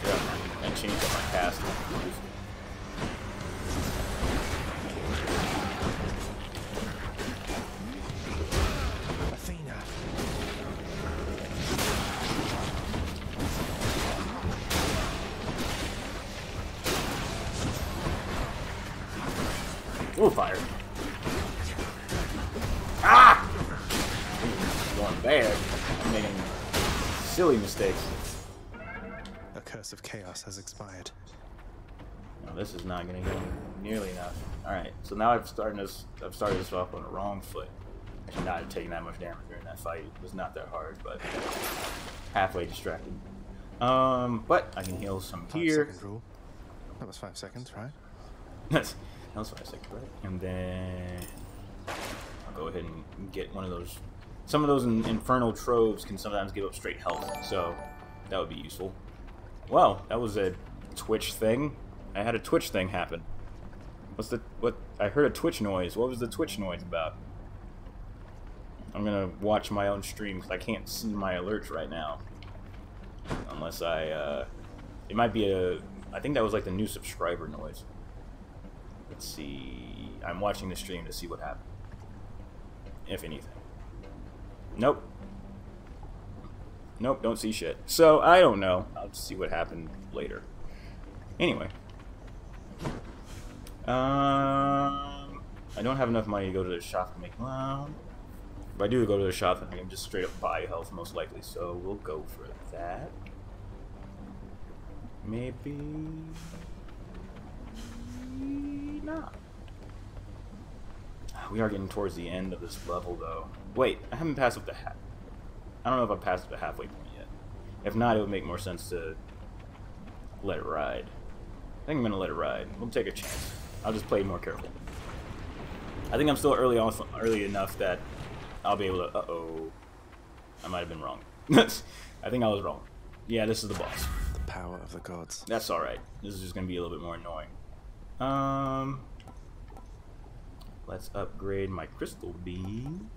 Yeah, I changed up my cast. Ooh, fire. Ah! Going bad. I'm making silly mistakes. A curse of chaos has expired. No, this is not going to get nearly enough. Alright, so now I've started this off on the wrong foot. I should not have taken that much damage during that fight. It was not that hard, but halfway distracted. But I can heal some here. 5 second rule. That was 5 seconds, right? That was 5 seconds, right? And then I'll go ahead and get one of those. Some of those infernal troves can sometimes give up straight health, so that would be useful. Well, that was a Twitch thing. I had a Twitch thing happen. What? I heard a Twitch noise. What was the Twitch noise about? I'm gonna watch my own stream because I can't see my alerts right now. Unless I, it might be I think that was like the new subscriber noise. Let's see. I'm watching the stream to see what happened. If anything. Nope. Nope, don't see shit. So, I don't know. I'll see what happened later. Anyway. I don't have enough money to go to the shop to make... Well, if I do go to the shop, I can just straight up buy health, most likely. So, we'll go for that. Maybe... not. We are getting towards the end of this level, though. Wait, I haven't passed up the I don't know if I've passed up the halfway point yet. If not, it would make more sense to let it ride. I think I'm gonna let it ride. We'll take a chance. I'll just play more careful. I think I'm still early enough that I'll be able to. Uh-oh. I might have been wrong. I think I was wrong. Yeah, this is the boss. The power of the gods. That's alright. This is just gonna be a little bit more annoying. Let's upgrade my crystal beam.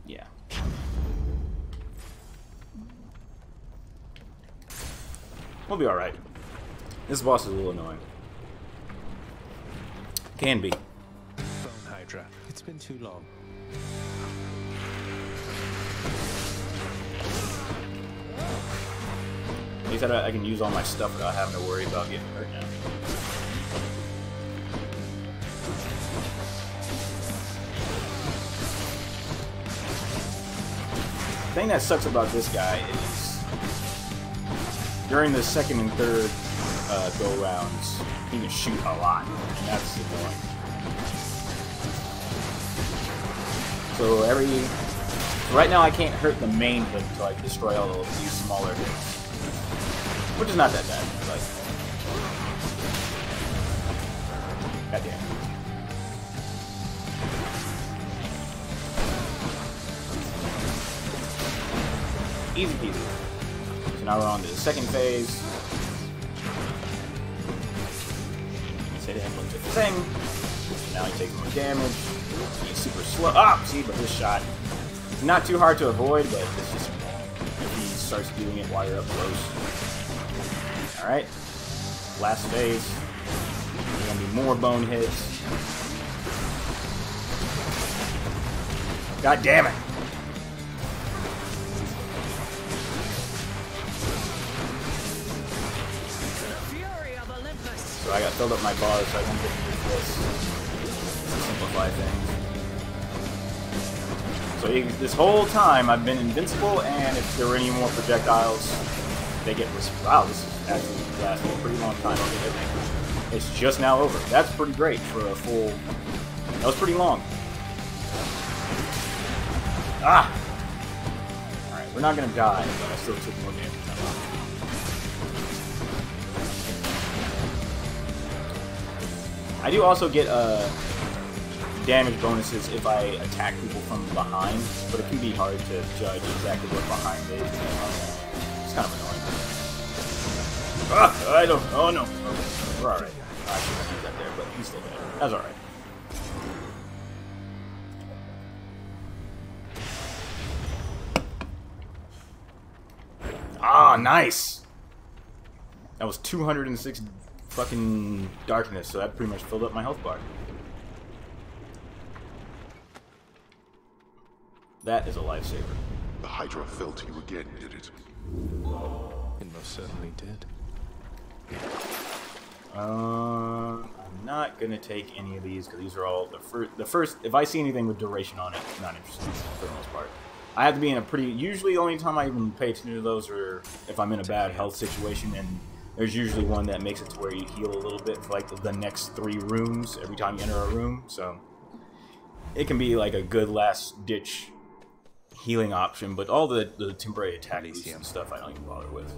Yeah. We'll be alright. This boss is a little annoying. Can be. Bone Hydra. It's been too long. At least I can use all my stuff without having to worry about getting hurt now. The thing that sucks about this guy is during the second and third go rounds, he can shoot a lot, and that's annoying. So right now I can't hurt the main hit until I destroy all these smaller hits. Which is not that bad. Like, goddamn. Easy peasy. So now we're on to the second phase. Say the emblem took the thing. So now he takes more damage. He's super slow. Ah, see, but this shot is not too hard to avoid, but it's just if he starts doing it while you're up close. Alright, last phase. There's gonna be more bone hits. God damn it! So I got filled up my bars so I can get through this to simplify things. So this whole time I've been invincible, and if there were any more projectiles, they get wow, this is actually lasting a pretty long time. It's just now over. That's pretty great for a full... That was pretty long. Ah! Alright, we're not gonna die, but I still took more damage. I do also get damage bonuses if I attack people from behind, but it can be hard to judge exactly what behind is. It's kind of annoying. Ah! I don't... Oh no. Okay, we're alright. I should have used that there, but he's still dead. That's alright. Ah, nice! That was 206 fucking darkness, so that pretty much filled up my health bar. That is a lifesaver. The Hydra fell to you again, did it? It most certainly did. I'm not gonna take any of these because these are all the first. If I see anything with duration on it, I'm not interested for the most part. I have to be in a pretty. Usually, the only time I even pay attention to those are if I'm in a bad health situation, and there's usually one that makes it to where you heal a little bit for like the next 3 rooms every time you enter a room. So it can be like a good last ditch healing option, but all the temporary attack boosts and stuff I don't even bother with.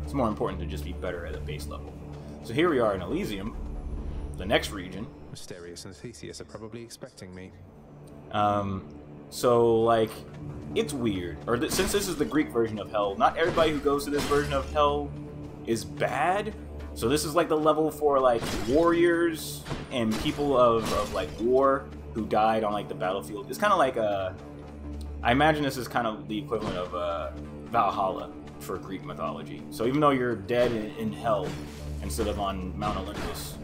It's more important to just be better at a base level. So here we are in Elysium, the next region. Mysterious and Theseus are probably expecting me. So like, it's weird. Or since this is the Greek version of Hell, not everybody who goes to this version of Hell is bad. So this is like the level for like warriors and people of like war who died on like the battlefield. It's kind of like I imagine this is kind of the equivalent of Valhalla for Greek mythology. So even though you're dead in Hell instead of on Mount Olympus,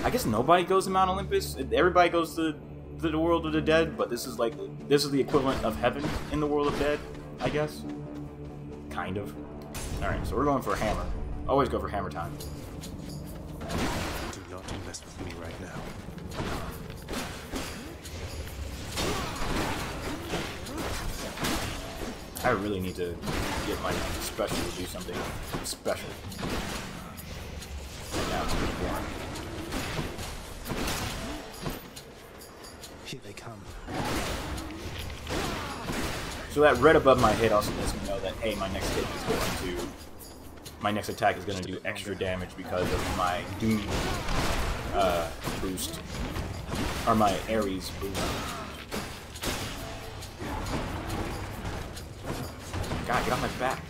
I guess nobody goes to Mount Olympus. Everybody goes to the world of the dead, but this is like the equivalent of heaven in the world of dead, I guess. Kind of. All right, so we're going for a hammer. Always go for hammer time. Do not mess with me right now. I really need to get my special to do something special. Now it's pretty boring. Here they come. So that red above my head also lets me know that, hey, my next hit is going to... My next attack is going to do extra damage because of my Doom boost. Or my Ares boost. God, get off my back.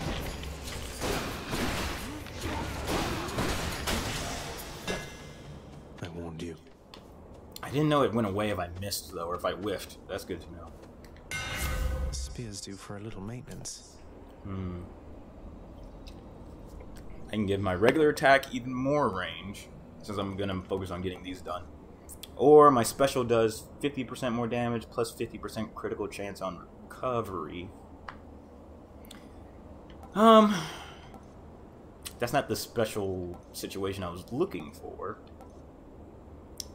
I warned you. I didn't know it went away if I missed, though, or if I whiffed. That's good to know. Spear's due for a little maintenance. I can give my regular attack even more range, since I'm going to focus on getting these done. Or my special does 50% more damage, plus 50% critical chance on recovery. That's not the special situation I was looking for.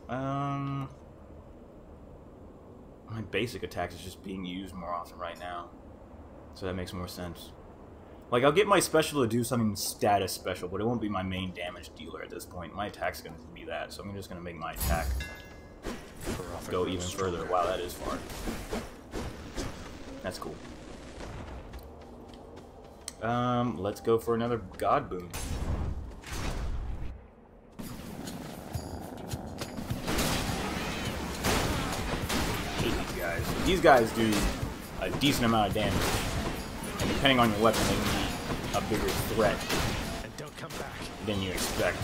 My basic attack is just being used more often right now, so that makes more sense. Like, I'll get my special to do something status special, but it won't be my main damage dealer at this point. My attack's going to be that, so I'm just going to make my attack go even further. Wow, that is far. That's cool. Let's go for another God Boon. These guys do a decent amount of damage, and depending on your weapon, they can be a bigger threat And don't come back. than you expect.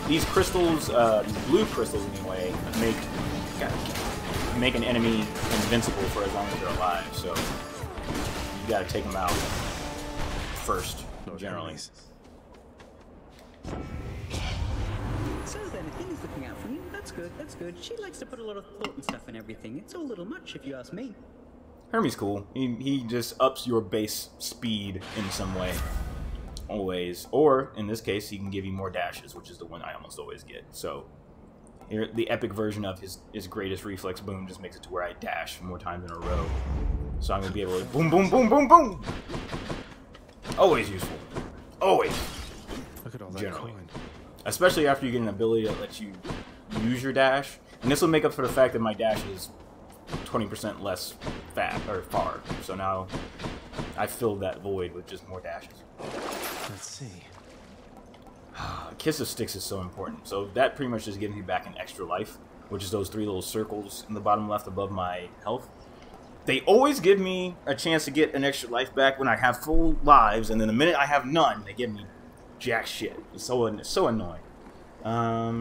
These crystals, these blue crystals anyway, make an enemy invincible for as long as they're alive. So you gotta take them out first, generally. So then, if He's looking out for me, that's good, that's good. She likes to put a lot of thought and stuff in everything. It's a little much, if you ask me. Hermes cool. He just ups your base speed in some way. Always. Or, in this case, he can give you more dashes, which is the one I almost always get. So, The epic version of his greatest reflex boom just makes it to where I dash more times in a row. So I'm gonna be able to boom, boom, boom, boom, boom. Always useful. Always. Look at all that Generally. coin. Especially after you get an ability that lets you use your dash. And this will make up for the fact that my dash is 20% less far. So now I filled that void with just more dashes. Let's see. Kiss of Sticks is so important. So that pretty much just gives me back an extra life, which is those 3 little circles in the bottom left above my health. They always give me a chance to get an extra life back when I have full lives, and then the minute I have none, they give me jack shit. It's so annoying.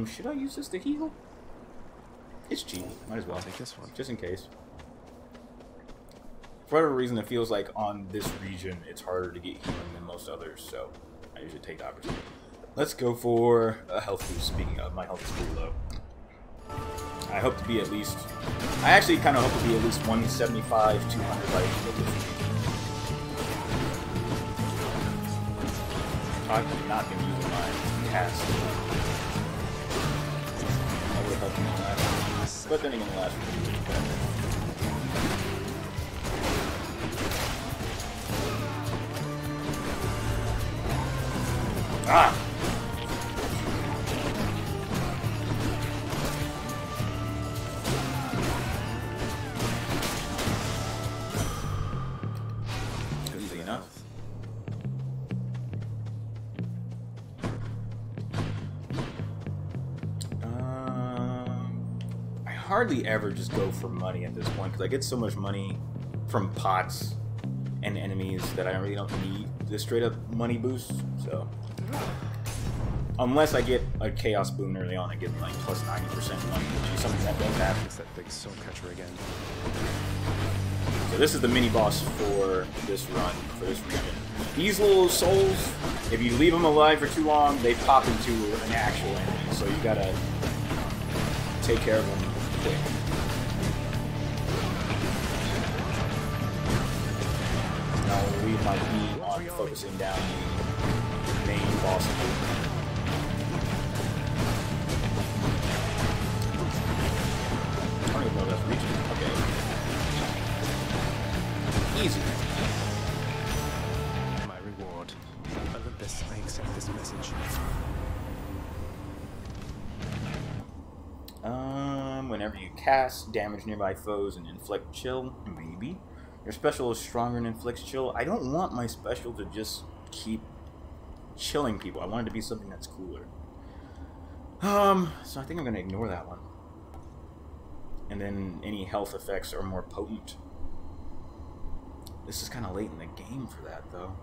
Should I use this to heal? It's cheap. Might as well. I'll take this one. Just in case. For whatever reason, it feels like on this region, it's harder to get healing than most others, so I usually take the opportunity. Let's go for a health boost. Speaking of, my health is pretty low. I hope to be at least... I actually kind of hope to be at least 175, 200 life with this region. I've not been using my cast. That would have helped me in the last one. But then again, the last one was better. Ah! Easy enough. I hardly ever just go for money at this point because I get so much money from pots and enemies that I really don't need this straight up money boost. So unless I get a chaos boon early on, I get like plus 90% money, which is something that does happen. It's that big soul catcher again. So this is the mini boss for this run, for this region. These little souls, if you leave them alive for too long, they pop into an actual enemy. So you gotta take care of them quick. Now we'll leave my beam on focusing down the main boss. I don't even know if that's reaching. Okay. Easy. My reward. Olympus, I accept this message. Whenever you cast, damage nearby foes and inflict chill, maybe. Your special is stronger and inflicts chill. I don't want my special to just keep chilling people. I want it to be something that's cooler. So I think I'm gonna ignore that one. And then any health effects are more potent. This is kind of late in the game for that, though.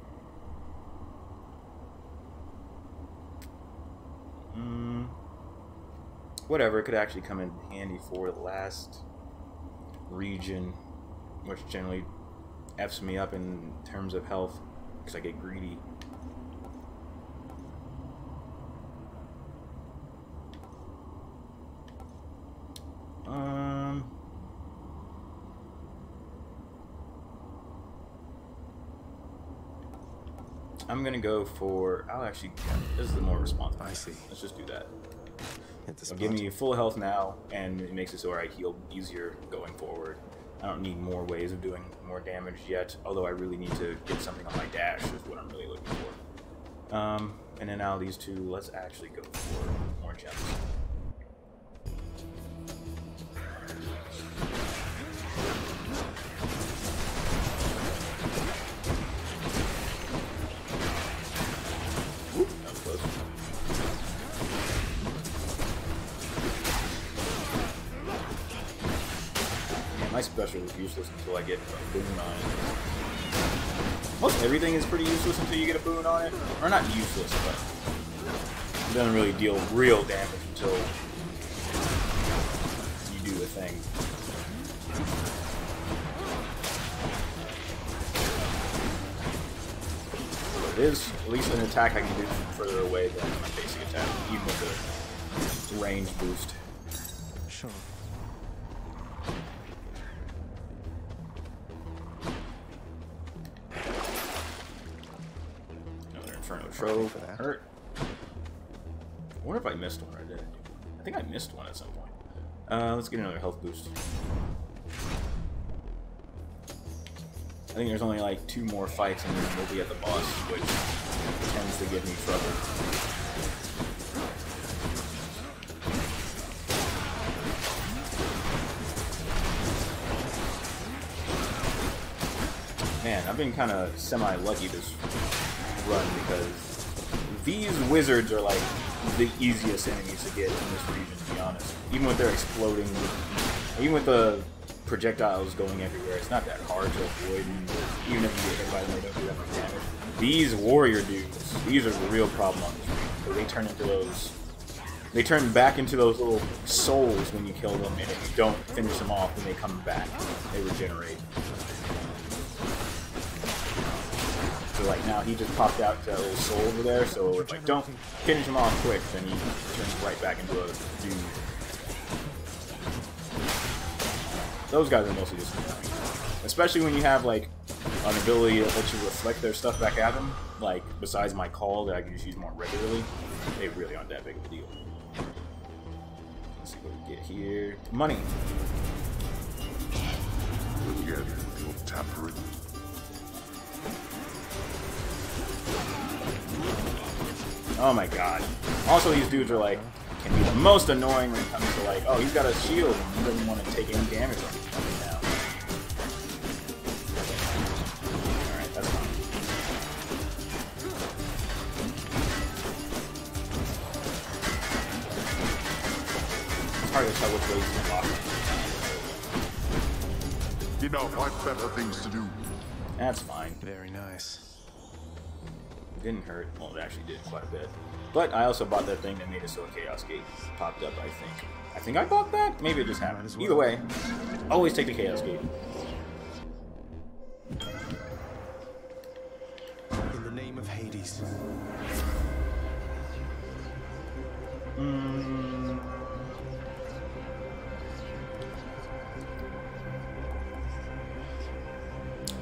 Whatever, it could actually come in handy for the last region, which generally F's me up in terms of health, because I get greedy. I'm gonna go for... I'll actually... This is the more responsible. I see. Let's just do that. It'll give me full health now, and it makes it so I heal easier going forward. I don't need more ways of doing more damage yet, although I really need to get something on my dash is what I'm really looking for. And then out of these two, let's actually go for more gems. Oop, that was close. My special is useless until I get a boon on it. Most everything is pretty useless until you get a boon on it. Or not useless, but it doesn't really deal real damage until you do the thing. But it is at least an attack I can do from further away than my basic attack, even with the range boost. Sure. Inferno Trove hurt. I wonder if I missed one or did. think I missed one at some point. Let's get another health boost. I think there's only like 2 more fights and then we'll be at the boss, which tends to give me trouble. Man, I've been kind of semi-lucky this run because these wizards are like the easiest enemies to get in this region, to be honest. Even with their exploding, even with the projectiles going everywhere, it's not that hard to avoid, and even if you get hit by them, they don't do that much damage. These warrior dudes, these are the real problem on this region. They turn into those, they turn back into those little souls when you kill them, and if you don't finish them off, then they come back. They regenerate. So like now he just popped out to that little soul over there, so if I don't finish him off quick, then he turns right back into a dude. Those guys are mostly just annoying. Especially when you have like an ability that lets you reflect their stuff back at them, like besides my call that I can just use more regularly, they really aren't that big of a deal. Let's see what we get here. Money. Again, you'll tamper it. Oh my god. Also, these dudes are like, can be the most annoying when it comes to like, oh, he's got a shield and he doesn't want to take any damage on me now. Alright, that's fine. It's hard to tell which way he's walking. Enough, I've better things to do. That's fine. Very nice. Didn't hurt. Well, it actually did quite a bit. But I also bought that thing that made it so a Chaos Gate popped up, I think. I think I bought that? Maybe it just happened. Either way, always take the Chaos Gate. In the name of Hades.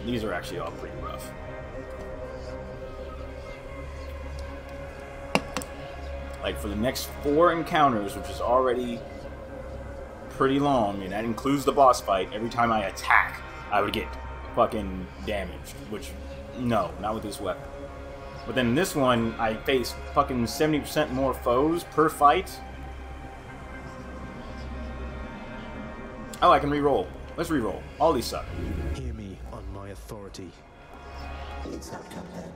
These are actually all pretty rough. Like for the next 4 encounters, which is already pretty long, and that includes the boss fight, every time I attack, I would get fucking damaged, which, no, not with this weapon. But then this one, I face fucking 70% more foes per fight. Oh, I can re-roll. Let's re-roll. All these suck. Hear me on my authority. It's not come then.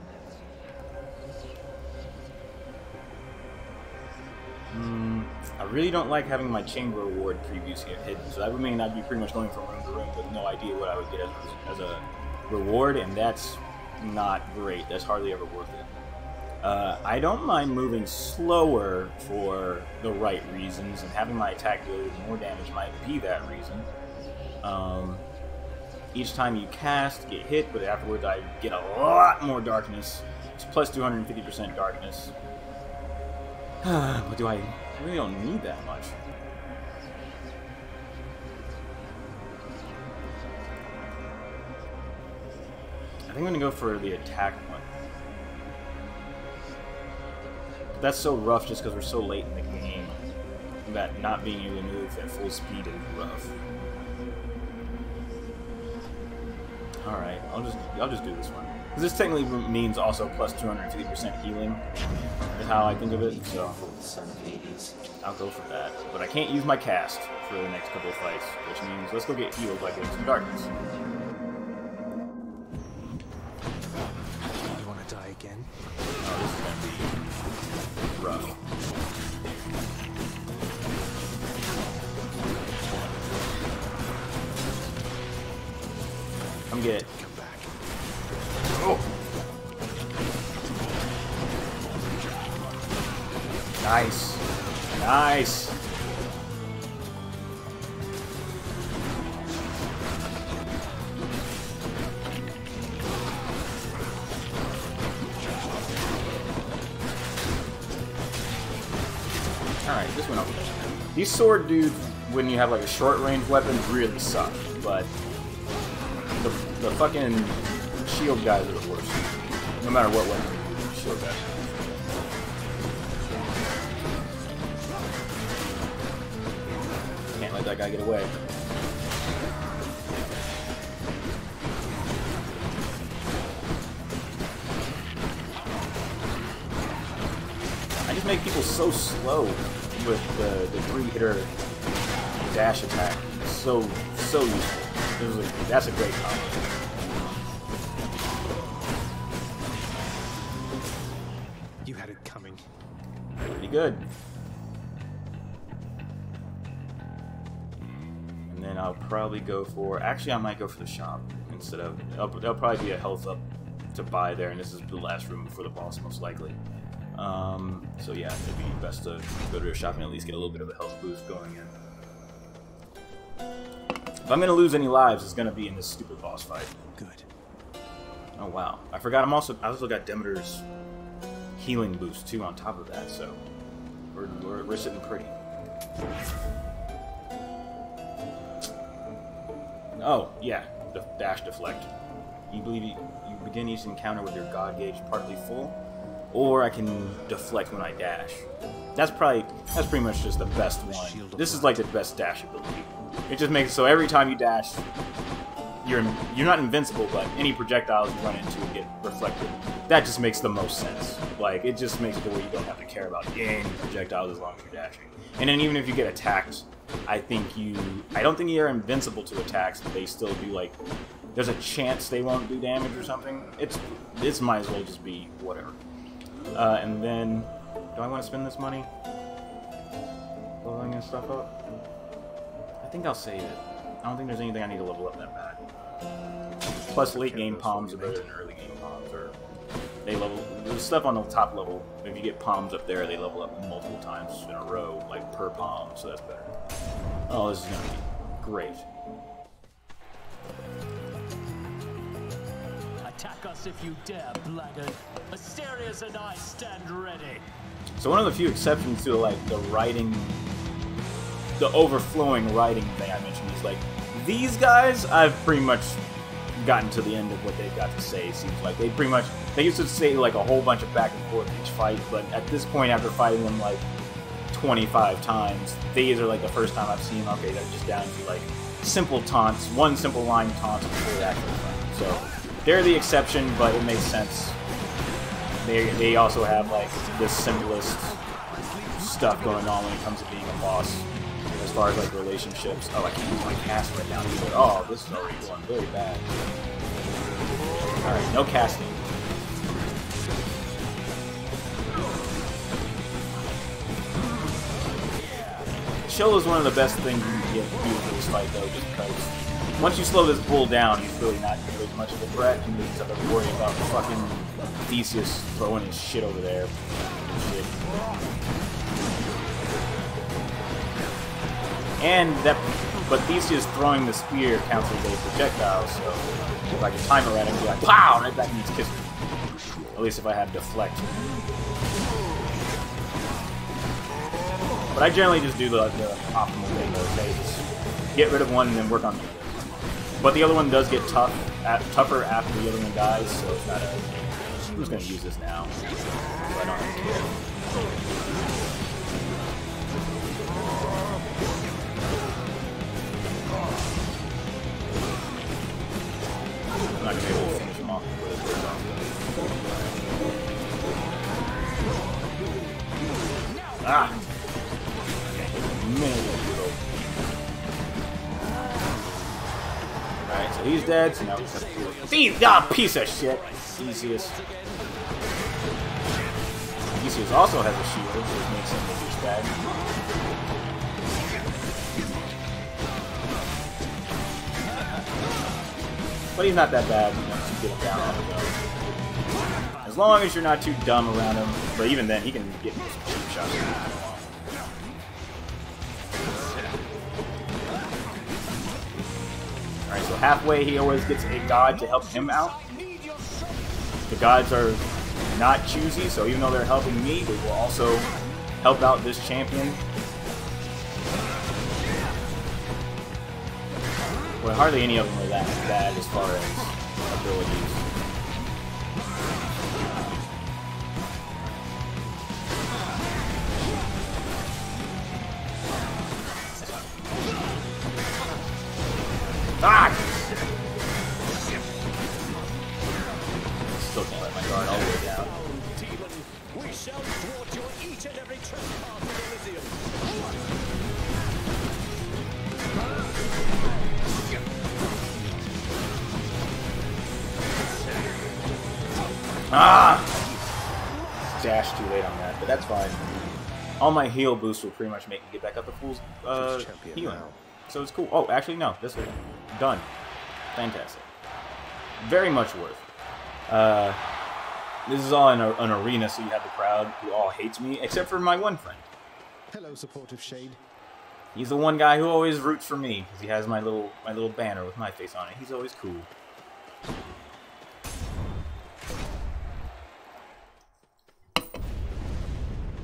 I really don't like having my chamber reward previews here hidden, so that would mean I'd be pretty much going from room to room with no idea what I would get as a reward, and that's not great. That's hardly ever worth it. I don't mind moving slower for the right reasons, and having my attack do more damage might be that reason. Each time you cast, get hit, but afterwards I get a lot more darkness. It's plus 250% darkness. But I really don't need that much. I think I'm gonna go for the attack one. But that's so rough just because we're so late in the game that not being able to move at full speed is rough. Alright, I'll just do this one. Because this technically means also plus 250% healing, is how I think of it, so I'll go for that. But I can't use my cast for the next couple of fights, which means let's go get healed by getting some darkness. You want to die again? Oh, this is gonna be rough. Come get it. Come back. Oh! Nice. Nice. Alright, this went over. These sword dudes, when you have like a short range weapon, really suck, but the fucking shield guys are the worst. No matter what weapon you use, shield guys. I gotta get away. I just make people so slow with the 3-hitter dash attack. So useful. That's a great combo. You had it coming. Pretty good. And then I'll probably go for... Actually, I might go for the shop instead of... There'll probably be a health up to buy there, and this is the last room before the boss, most likely. So yeah, it'd be best to go to a shop and at least get a little bit of a health boost going in. If I'm gonna lose any lives, it's gonna be in this stupid boss fight. Good. Oh wow, I forgot. I also got Demeter's healing boost too on top of that. So we're sitting pretty. Oh yeah, the dash deflect. You believe you begin each encounter with your god gauge partly full, or I can deflect when I dash. That's pretty much just the best one. This is like the best dash ability. It just makes it so every time you dash, you're not invincible, but any projectiles you run into get reflected. That just makes the most sense. Like, it just makes it to where you don't have to care about getting projectiles as long as you're dashing. And then even if you get attacked, I don't think you're invincible to attacks, but they still do, like, there's a chance they won't do damage or something. This might as well just be whatever. And then, do I want to spend this money? Leveling and stuff up? I think I'll save it. I don't think there's anything I need to level up that bad. Plus, late game palms are better than early game palms. Or they level. There's stuff on the top level. If you get palms up there, they level up multiple times in a row, like per palm. So that's better. Oh, this is gonna be great. Attack us if you dare, blackguard. Asterius and I stand ready. So one of the few exceptions to like the writing, the overflowing writing thing I mentioned is like these guys. I've pretty much gotten to the end of what they've got to say. It seems like they used to say like a whole bunch of back and forth each fight, but at this point, after fighting them like 25 times, these are like the first time I've seen. Okay, they're just down to like simple taunts, one simple line taunts before the actual fight. So they're the exception, but it makes sense. They also have like the simplest stuff going on when it comes to being a boss, as far as like relationships. Oh, I can't use my cast right now either. Oh, this is already going very bad. All right, no casting. Chill is one of the best things you can get to do for this fight, though, just because once you slow this bull down, he's really not as much of a threat. You just have to worry about fucking Theseus throwing his shit over there. Shit. But Theseus throwing the spear counts as a projectile, so if I can time it right, I can be like, pow! Right back in his kiss. At least if I have deflect. But I generally just do the optimal thing, okay? Just get rid of one and then work on the other. But the other one does get tougher after the other one dies, so it's not a... I'm just going to use this now, so I don't have to care. I'm not going to be able to finish him off with his first off. Ah! Alright, so he's dead, so now we just have to piece of shit! Theseus. Theseus also has a shield, which makes him a douchebag. But he's not that bad once you get him down on the go. As long as you're not too dumb around him, but even then, he can get some cheap shots. Alright, so halfway he always gets a god to help him out. The gods are not choosy, so even though they're helping me, they will also help out this champion. Well, hardly any of them are that bad as far as abilities. Ah! Dash too late on that, but that's fine. All my heal boosts will pretty much make me get back up to full healing. So it's cool. Oh, actually, no. This is done. Fantastic. Very much worth. This is all in an arena, so you have the crowd who all hates me, except for my one friend. Hello, supportive shade. He's the one guy who always roots for me, because he has my little banner with my face on it. He's always cool.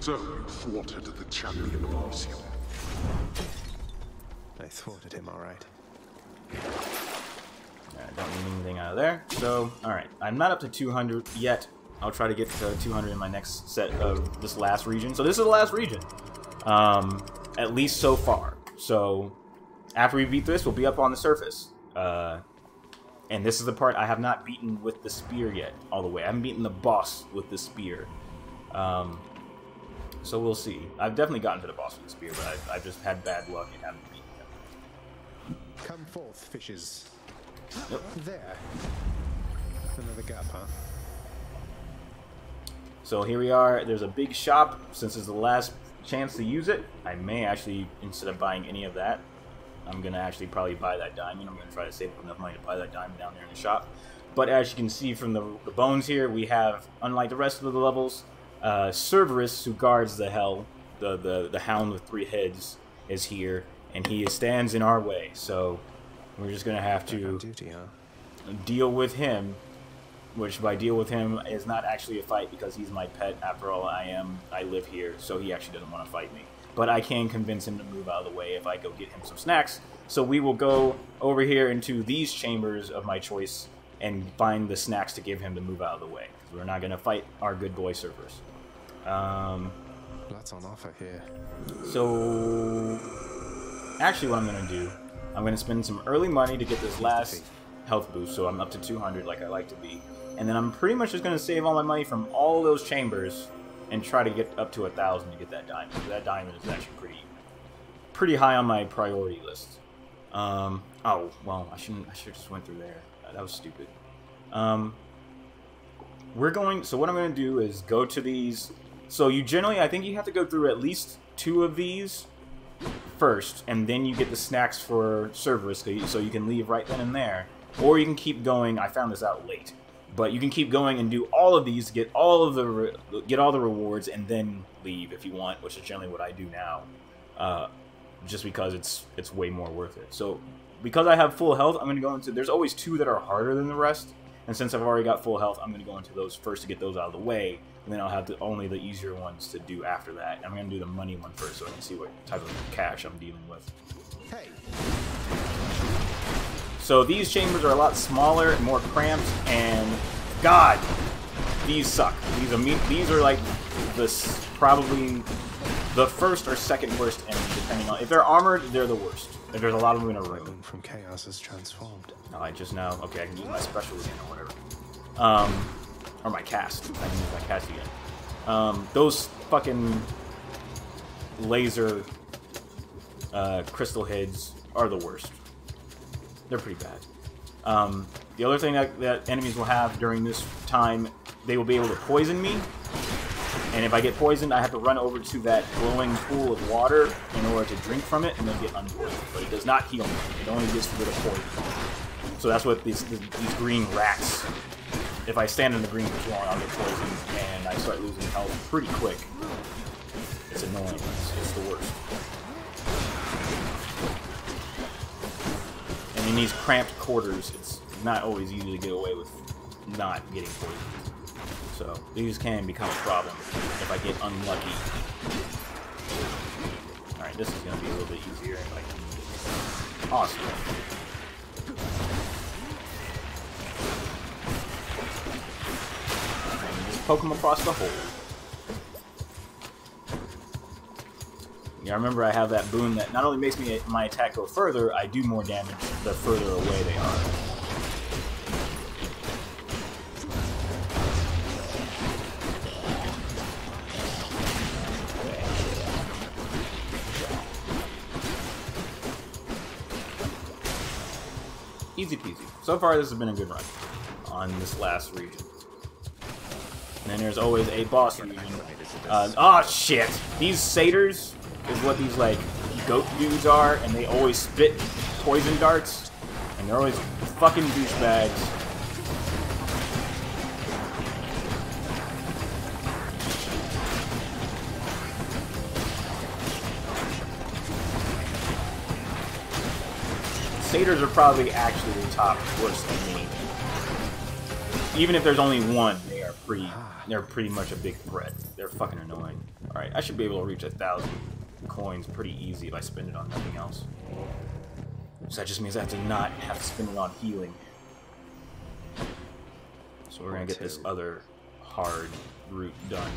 So you thwarted the champion of Elysium. I thwarted him, all right. I don't need anything out of there. So, alright. I'm not up to 200 yet. I'll try to get to 200 in my next set of this last region. So this is the last region. At least so far. So, after we beat this, we'll be up on the surface. And this is the part I have not beaten with the spear yet, all the way. I haven't beaten the boss with the spear. So we'll see. I've definitely gotten to the boss with the spear, but I've just had bad luck and haven't beaten him. Come forth, fishes. Yep. There. Another gap, huh? So here we are. There's a big shop. Since it's the last chance to use it, I may actually, instead of buying any of that, I'm going to actually probably buy that diamond. I'm going to try to save up enough money to buy that diamond down there in the shop. But as you can see from the bones here, we have, unlike the rest of the levels, Cerberus, who guards the hell, the hound with 3 heads, is here, and he stands in our way. So we're just going to have to deal with him, which by deal with him is not actually a fight because he's my pet. After all, I live here, so he actually doesn't want to fight me. But I can convince him to move out of the way if I go get him some snacks. So we will go over here into these chambers of my choice and find the snacks to give him to move out of the way. We're not going to fight our good boy Cerberus. Lots on offer here. So, actually what I'm going to do, I'm going to spend some early money to get this last health boost, so I'm up to 200 like I like to be. And then I'm pretty much just going to save all my money from all those chambers and try to get up to 1,000 to get that diamond. That diamond is actually pretty high on my priority list. Oh, well, I should have just went through there. That was stupid. So what I'm going to do is go to these. So I think you have to go through at least 2 of these first, and then you get the snacks for Cerberus, so you can leave right then and there. Or you can keep going. I found this out late. But you can keep going and do all of these, get all the rewards, and then leave if you want, which is generally what I do now, just because it's way more worth it. So because I have full health, I'm going to go into. There's always 2 that are harder than the rest, and since I've already got full health, I'm going to go into those first to get those out of the way, and then I'll have only the easier ones to do after that. I'm going to do the money one first, so I can see what type of cash I'm dealing with. Hey. So these chambers are a lot smaller and more cramped, and God, these suck. These are like probably the first or second worst enemy, depending on if they're armored. They're the worst. If there's a lot of them in a room. From chaos is transformed. Oh, I just now. Okay, I can use my special again or whatever. Or my cast. I can use my cast again. Those fucking laser crystal heads are the worst. They're pretty bad. The other thing that enemies will have during this time, they will be able to poison me. And if I get poisoned, I have to run over to that glowing pool of water in order to drink from it and then get unpoisoned. But it does not heal me. It only gets rid of poison. So that's what these green rats. If I stand in the green for too long, I'll get poisoned and I start losing health pretty quick. It's annoying. It's the worst. And in these cramped quarters, it's not always easy to get away with not getting poisoned. So these can become a problem if I get unlucky. Alright, this is going to be a little bit easier if I can get it. Awesome. And just poke them across the hole. Yeah, remember I have that boon that not only makes my attack go further, I do more damage the further away they are. Easy peasy. So far, this has been a good run on this last region. And then there's always a boss fusion. Oh shit! These satyrs is what these like goat dudes are, and they always spit poison darts, and they're always fucking douchebags. Satyrs are probably actually the top worse than me. Even if there's only one, they're pretty much a big threat. They're fucking annoying. Alright, I should be able to reach 1,000 coins pretty easy if I spend it on nothing else. So that just means I have to not have to spend it on healing. So we're gonna get this other hard route done.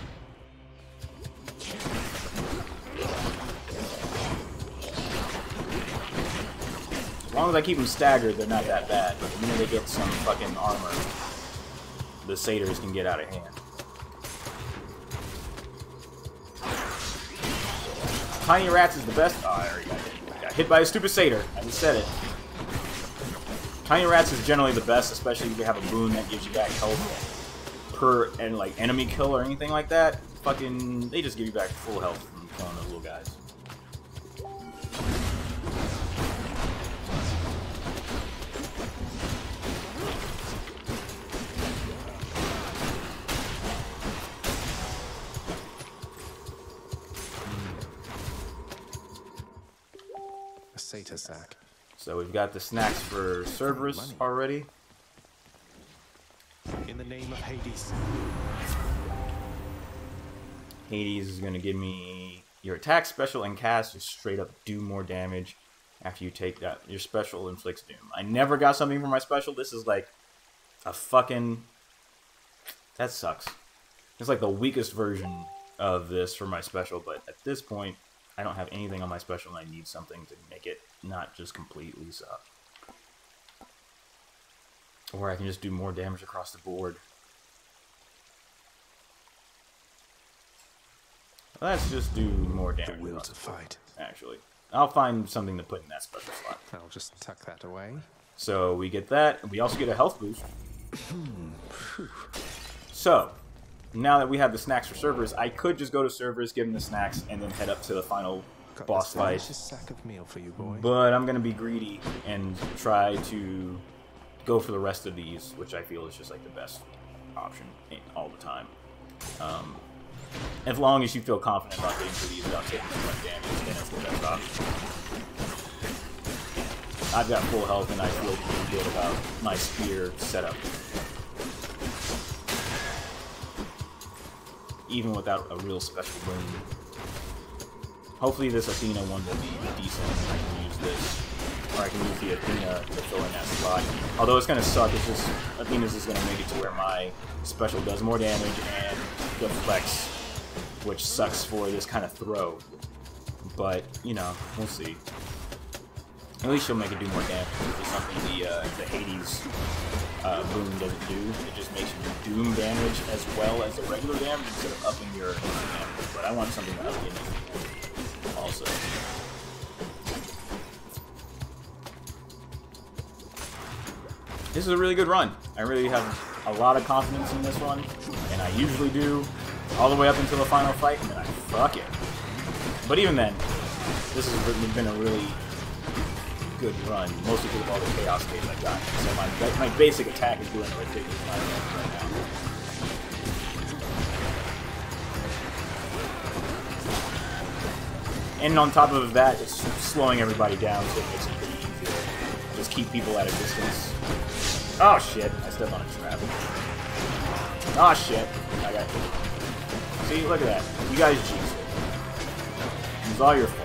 As long as I keep them staggered, they're not that bad. But the minute they get some fucking armor, the satyrs can get out of hand. Tiny Rats is the best. Oh, I already got hit by a stupid satyr. I just said it. Tiny Rats is generally the best, especially if you have a boon that gives you back health per and like enemy kill or anything like that. Fucking, they just give you back full health from killing those little guys. Satyr sack. So we've got the snacks for Cerberus already. In the name of Hades. Hades is going to give me your attack, special, and cast just straight up do more damage after you take that. Your special inflicts doom. I never got something for my special. This is like a fucking... That sucks. It's like the weakest version of this for my special, but at this point, I don't have anything on my special, and I need something to make it not just completely suck. Or I can just do more damage across the board. Let's just do more damage. The will to fight. Actually, I'll find something to put in that special slot. I'll just tuck that away. So we get that. We also get a health boost. So, now that we have the snacks for Cerberus, I could just go to Cerberus, give him the snacks, and then head up to the final boss fight. Sack of meal for you, boy. But I'm going to be greedy and try to go for the rest of these, which I feel is just like the best option all the time. As long as you feel confident about getting through these without taking too much damage, then it's the best option. I've got full health and I feel pretty good about my spear setup. Even without a real special boon. Hopefully this Athena one will be decent and I can use this. Or I can use the Athena to fill in that slot. Although it's gonna suck, it's just Athena's just gonna make it to where my special does more damage and deflects, which sucks for this kind of throw. But, you know, we'll see. At least she'll make it do more damage, which is something the Hades boon doesn't do. It just makes you do doom damage as well as the regular damage instead of upping your damage. But I want something to up the damage also. This is a really good run. I really have a lot of confidence in this one, and I usually do all the way up until the final fight, and then I fuck it. But even then, this has been a really good run, mostly because of all the chaos states I got. So my basic attack is doing a ridiculous amount of damage right now. And on top of that, it's slowing everybody down, so it makes it pretty easy to just keep people at a distance. Oh shit, I stepped on a trap. Oh shit, I got hit. See, look at that. You guys jinxed it. It was all your fault.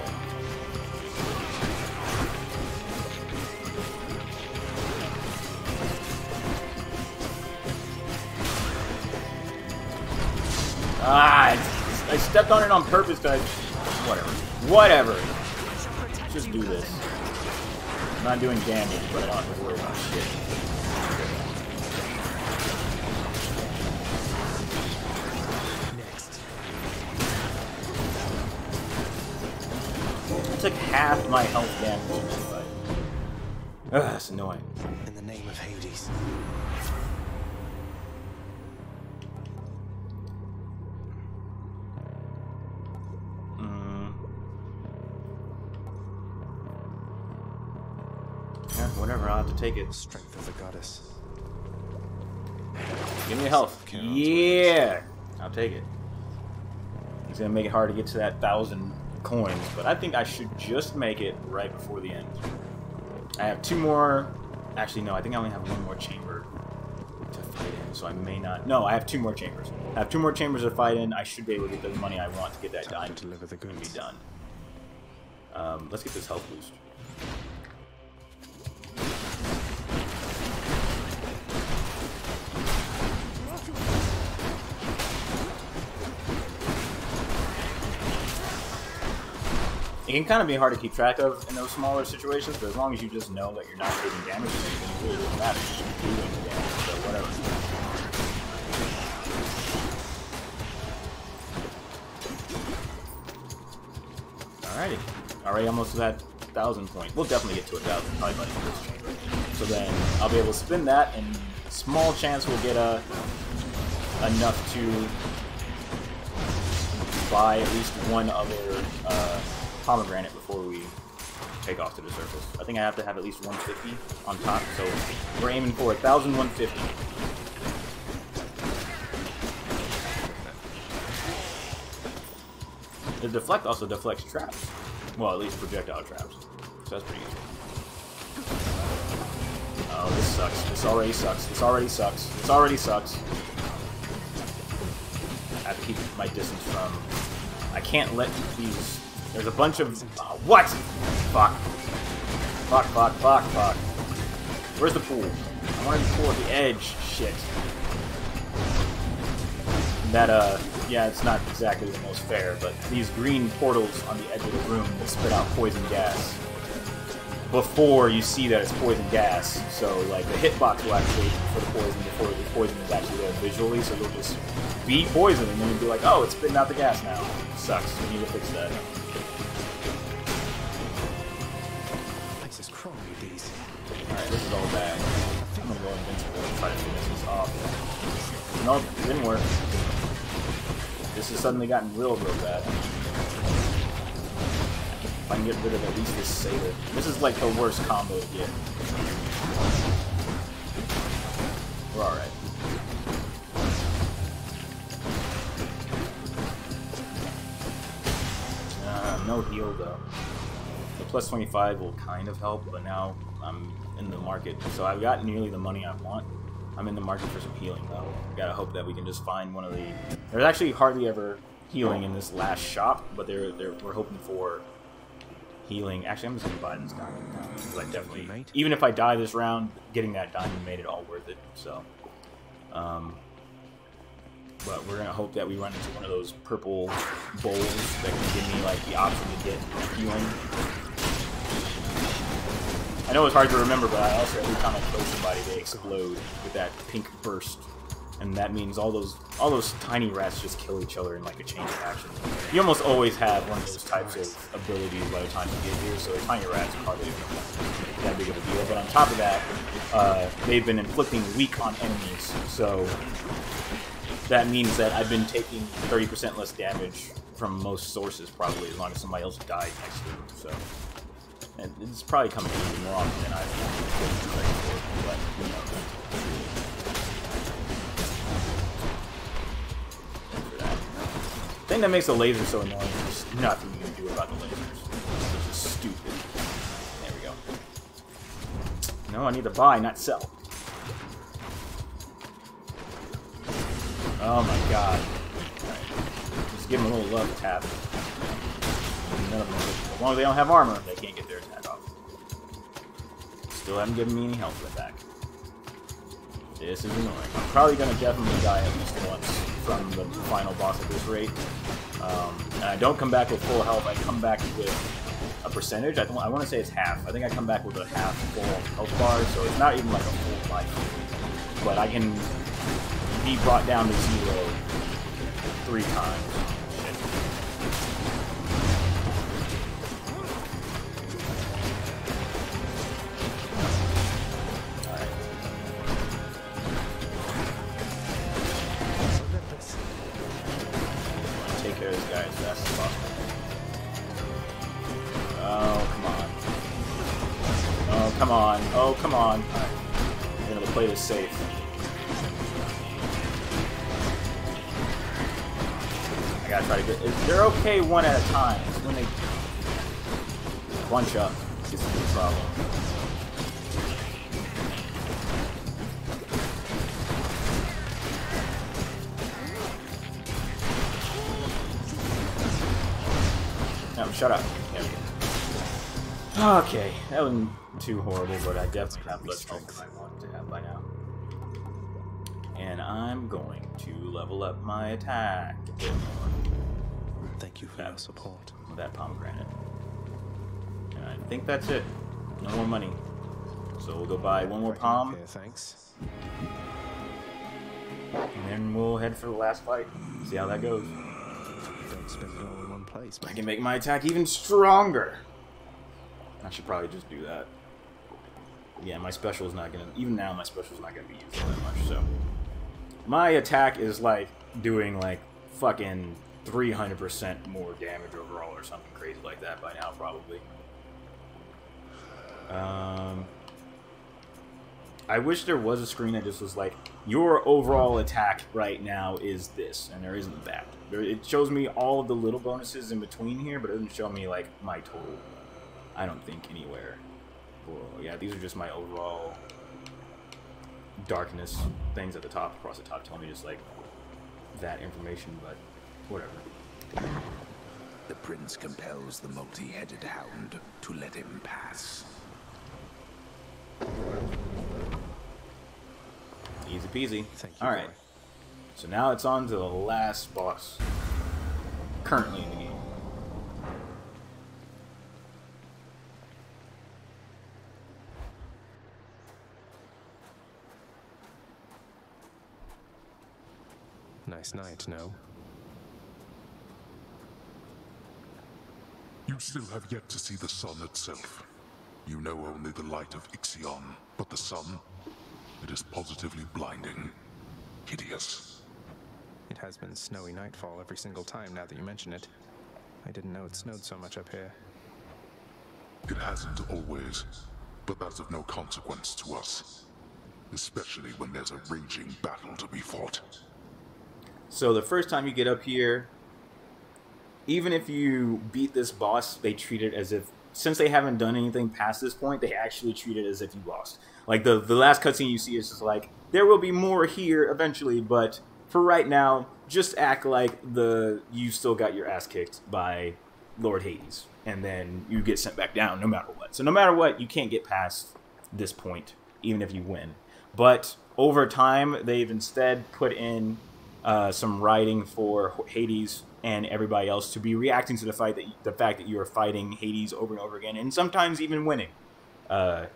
I stepped on it on purpose because Whatever. Just do this. I'm not doing damage, but I don't have to worry about shit. I took half my health damage in this fight. Ugh, that's annoying. In the name of Hades. Yeah, whatever, I'll have to take it. Strength of the goddess. Give me health. Yeah! I'll take it. He's gonna make it hard to get to that 1,000 coins, but I think I should just make it right before the end. I have 2 more... Actually, no, I think I only have 1 more chamber to fight in, so I may not... No, I have 2 more chambers. I have 2 more chambers to fight in. I should be able to get the money I want to get that diamond to deliver the goods. Be done. Let's get this health boost. It can kind of be hard to keep track of in those smaller situations, but as long as you just know that you're not taking damage, it really doesn't matter. You should be doing the damage, so whatever. Alrighty. Already almost at 1,000 points. We'll definitely get to 1,000 probably by the end of this chamber. So then I'll be able to spin that, and small chance we'll get enough to buy at least 1 other pomegranate before we take off to the surface. I think I have to have at least 150 on top, so we're aiming for 1,150. The deflect also deflects traps. Well, at least projectile traps. So that's pretty useful. Oh, this sucks. This already sucks. This already sucks. This already sucks. I have to keep my distance from... I can't let these... There's a bunch of... what? Fuck. Fuck, fuck, fuck, fuck. Where's the pool? I wanted the pool at the edge. Shit. That, yeah, it's not exactly the most fair, but these green portals on the edge of the room will spit out poison gas before you see that it's poison gas. So, like, the hitbox will activate for the poison before the poison is actually there visually, so you'll just be poison, and then you'll be like, oh, it's spitting out the gas now. Sucks. We need to fix that. Alright, this is all bad. I'm gonna go invincible and try to finish this off. Nope, it didn't work. This has suddenly gotten real bad. If I can get rid of at least this saber. This is like the worst combo to get. We're alright. No heal though. The plus 25 will kind of help, but now I'm in the market. So I've got nearly the money I want. I'm in the market for some healing though. I gotta hope that we can just find one of the... There's actually hardly ever healing in this last shop, but we're hoping for healing. Actually, I'm just gonna buy this diamond now, because I definitely... Even if I die this round, getting that diamond made it all worth it, so... But we're gonna hope that we run into one of those purple bowls that can give me like the option to get healing. I know it's hard to remember, but I also every time I kill somebody, they explode with that pink burst, and that means all those tiny rats just kill each other in like a chain reaction. You almost always have one of those types of abilities by the time you get here, so tiny rats are probably that big of a deal. But on top of that, they've been inflicting weak on enemies, so that means that I've been taking 30% less damage from most sources, probably, as long as somebody else died next to them. So, and it's probably coming in more often than I've expected for, but who knows. For that. The thing that makes the laser so annoying is nothing you can do about the lasers. It's just stupid. There we go. No, I need to buy, not sell. Oh my god. Alright. Just give them a little love tap. None of them, as long as they don't have armor, they can't get their attack off. Still haven't given me any health attack. This is annoying. I'm probably going to definitely die at least once from the final boss at this rate. And I don't come back with full health, I come back with a percentage. I want to say it's half. I think I come back with a half full health bar, so it's not even like a full life. But I can be brought down to 0 3 times. Shit. Alright. Take care of this guy as fast as possible. Oh, come on. Oh, come on. Oh, come on. Alright. I'm gonna play this safe. I gotta try to get... They're okay one at a time. It's when they bunch up. This is the problem. No, shut up. There we go. Okay, that wasn't too horrible, but I definitely have less health than I wanted to have by now. And I'm going to level up my attack a bit more. Thank you for your support. With that pomegranate. And I think that's it. No more money. So we'll go buy one more pom. Okay, thanks. And then we'll head for the last fight. See how that goes. Don't spend it all in one place. I can make my attack even stronger. I should probably just do that. Yeah, my special is not gonna... Even now, my special is not gonna be used that much, so... My attack is, like, doing, like, fucking 300% more damage overall or something crazy like that by now, probably. I wish there was a screen that just was like, your overall attack right now is this, and there isn't that. It shows me all of the little bonuses in between here, but it doesn't show me, like, my total. I don't think anywhere. Well, yeah, these are just my overall darkness things at the top, across the top, telling me just, like, that information, but whatever. The prince compels the multi-headed hound to let him pass. Easy peasy. Thank you. Alright. So now it's on to the last boss. Currently in the game. Nice night, no? You still have yet to see the sun itself. You know only the light of Ixion, but the sun, it is positively blinding. Hideous. It has been snowy nightfall every single time now that you mention it. I didn't know it snowed so much up here. It hasn't always, but that's of no consequence to us. Especially when there's a raging battle to be fought. So the first time you get up here, even if you beat this boss, they treat it as if, since they haven't done anything past this point, they actually treat it as if you lost. Like, the last cutscene you see is just like, there will be more here eventually, but for right now, just act like you still got your ass kicked by Lord Hades. And then you get sent back down no matter what. So no matter what, you can't get past this point, even if you win. But over time, they've instead put in some writing for Hades and everybody else to be reacting to the fact that you are fighting Hades over and over again, and sometimes even winning.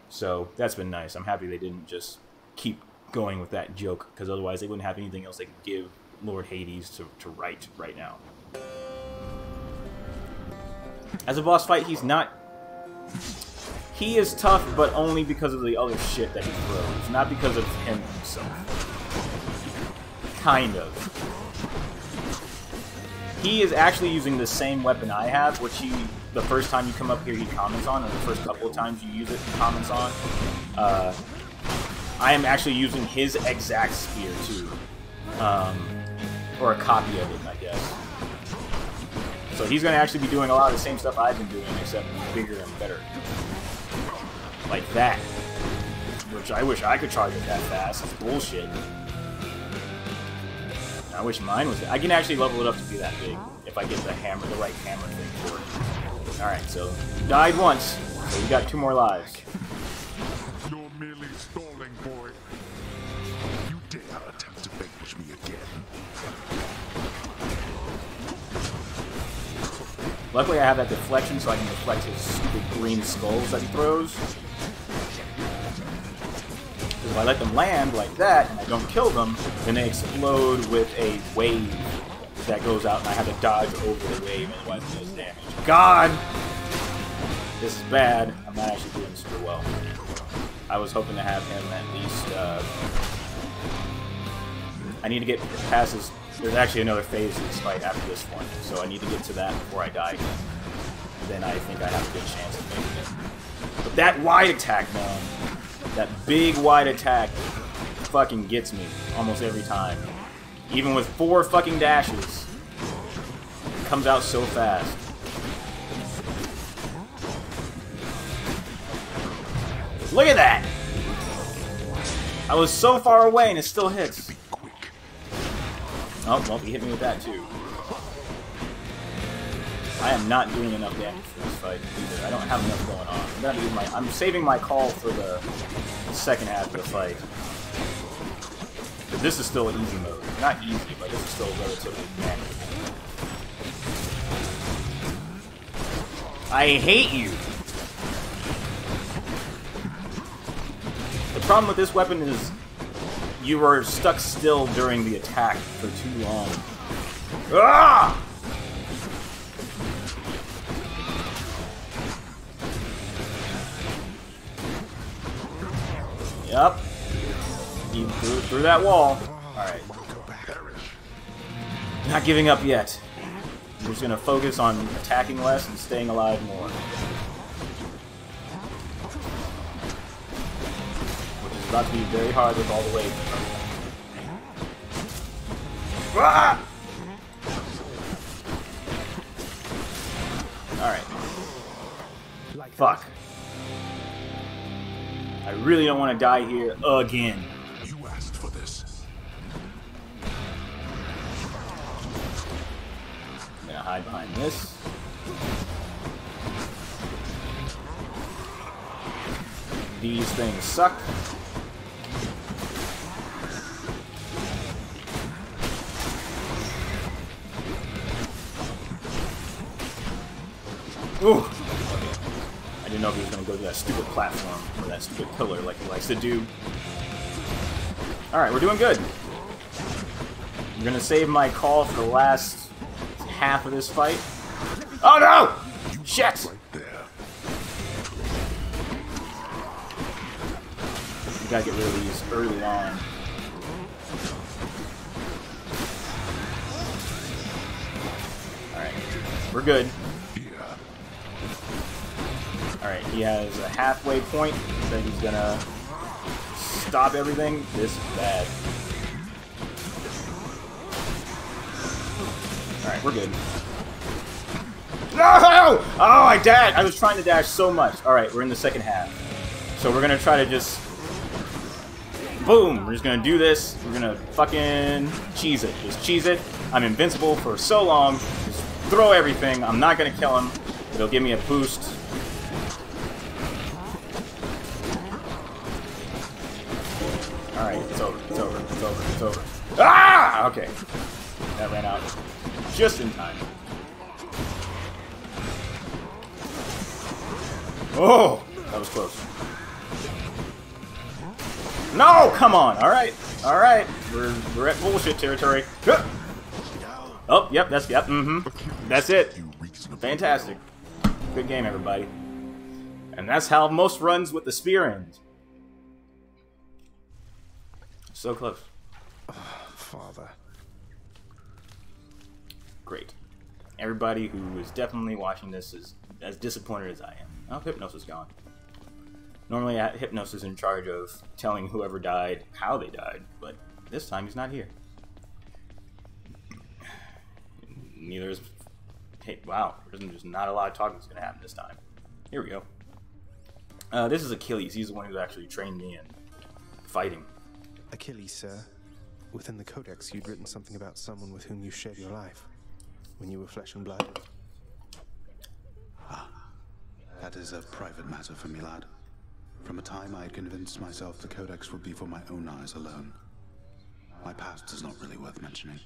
So that's been nice. I'm happy they didn't just keep going with that joke, because otherwise they wouldn't have anything else they could give Lord Hades to write right now. As a boss fight, he's not... He is tough, but only because of the other shit that he throws, not because of him himself. Kind of. He is actually using the same weapon I have, which the first time you come up here, he comments on, or the first couple of times you use it, he comments on. I am actually using his exact spear, too. Or a copy of it, I guess. So he's going to actually be doing a lot of the same stuff I've been doing, except bigger and better. Like that. Which I wish I could charge it that fast. It's bullshit. I wish mine was... I can actually level it up to be that big if I get the right hammer thing for it. Alright, so you died once, so you got 2 more lives. You're merely stalling, boy. You dare attempt to vanquish me again. Luckily I have that deflection, so I can deflect his stupid green skulls that he throws. If I let them land like that, and I don't kill them, then they explode with a wave that goes out, and I have to dodge over the wave, otherwise it does damage. God! This is bad. I'm not actually doing super well. I was hoping to have him at least, I need to get past this. There's actually another phase of this fight after this one, so I need to get to that before I die again. Then I think I have a good chance of making it. The That wide attack, man. That big wide attack fucking gets me almost every time. Even with 4 fucking dashes. It comes out so fast. Look at that! I was so far away and it still hits. Oh, well, he hit me with that too. I am not doing enough damage for this fight either. I don't have enough going on. I'm saving my call for the second half of the fight. But this is still an easy mode. Not easy, but this is still relatively manageable. I hate you! The problem with this weapon is you are stuck still during the attack for too long. Ah! Yep. He through that wall. Alright. Not giving up yet. I'm just gonna focus on attacking less and staying alive more. Which is about to be very hard with all the waves. Ah! Alright. Fuck. I really don't want to die here again. You asked for this. I'm gonna hide behind this. These things suck. Ooh. I didn't know if he was going to go to that stupid platform or that stupid pillar like he likes to do. Alright, we're doing good. I'm going to save my call for the last half of this fight. Oh no! Shit! We gotta get rid of these early on. Alright, we're good. Alright, he has a halfway point that he's gonna stop everything. This is bad. Alright, we're good. No! Oh, I dashed! I was trying to dash so much. Alright, we're in the second half. So we're gonna try to just... Boom! We're just gonna do this. We're gonna fucking cheese it. Just cheese it. I'm invincible for so long. Just throw everything. I'm not gonna kill him. It'll give me a boost. Alright, it's over, it's over, it's over, it's over. Ah! Okay. That ran out just in time. Oh! That was close. No! Come on! Alright. Alright. We're at bullshit territory. Oh, yep, that's, yep, That's it. Fantastic. Good game, everybody. And that's how most runs with the spear end. So close. Oh, Father. Great. Everybody who is definitely watching this is as disappointed as I am. Oh, Hypnos is gone. Normally, Hypnos is in charge of telling whoever died how they died, but this time he's not here. Neither is... Hey, wow, there's just not a lot of talking that's going to happen this time. Here we go. This is Achilles. He's the one who actually trained me in fighting. Achilles, sir. Within the Codex, you'd written something about someone with whom you shared your life when you were flesh and blood. Ah, that is a private matter for me, lad. From a time I had convinced myself the Codex would be for my own eyes alone. My past is not really worth mentioning.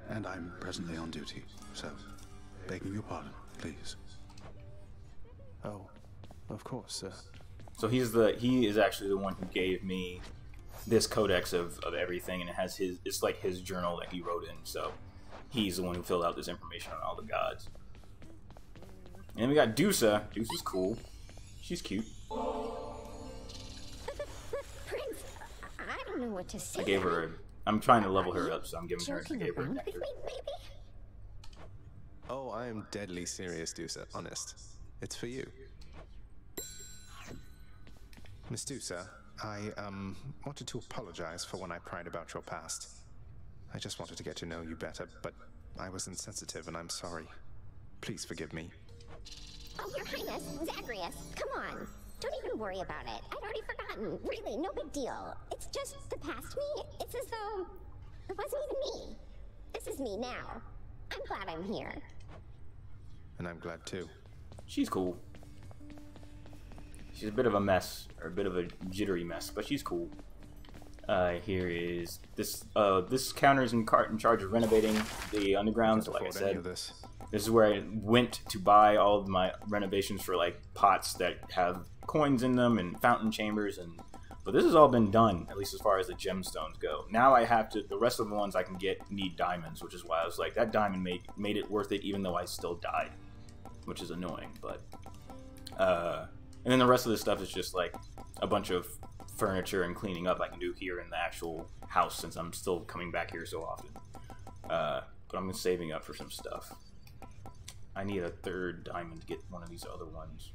And I'm presently on duty, so begging your pardon, please. Oh, of course, sir. So he is actually the one who gave me this codex of everything, and it has it's like his journal that he wrote in, so he's the one who filled out this information on all the gods. And then we got Dusa. Dusa's cool. She's cute. Prince, I don't know what to say. I gave her I'm trying to level her up, so I'm giving her a nectar. Oh, I am deadly serious, Dusa. Honest. It's for you. Medusa, I, wanted to apologize for when I pried about your past. I just wanted to get to know you better, but I was insensitive and I'm sorry. Please forgive me. Oh, Your Highness, Zagreus, come on. Don't even worry about it. I'd already forgotten. Really, no big deal. It's just the past me. It's as though it wasn't even me. This is me now. I'm glad I'm here. And I'm glad too. She's cool. She's a bit of a mess, or a bit of a jittery mess, but she's cool. Here is this. This counter is in charge of renovating the underground. So, like I said, this is where I went to buy all of my renovations for like pots that have coins in them and fountain chambers, but this has all been done, at least as far as the gemstones go. Now I have to. The rest of the ones I can get need diamonds, which is why I was like, that diamond made it worth it, even though I still died, which is annoying. But and then the rest of this stuff is just like a bunch of furniture and cleaning up I can do here in the actual house, since I'm still coming back here so often. But I'm saving up for some stuff. I need a third diamond to get one of these other ones.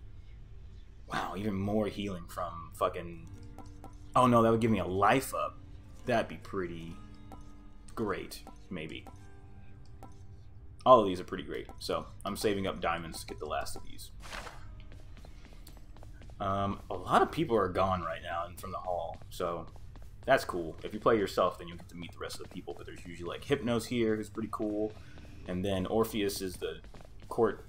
Wow, even more healing from fucking... Oh no, that would give me a life up. That'd be pretty great, maybe. All of these are pretty great, so I'm saving up diamonds to get the last of these. A lot of people are gone right now and from the hall, so that's cool. If you play yourself, then you'll get to meet the rest of the people, but there's usually like Hypnos here, who's pretty cool, and then Orpheus is the court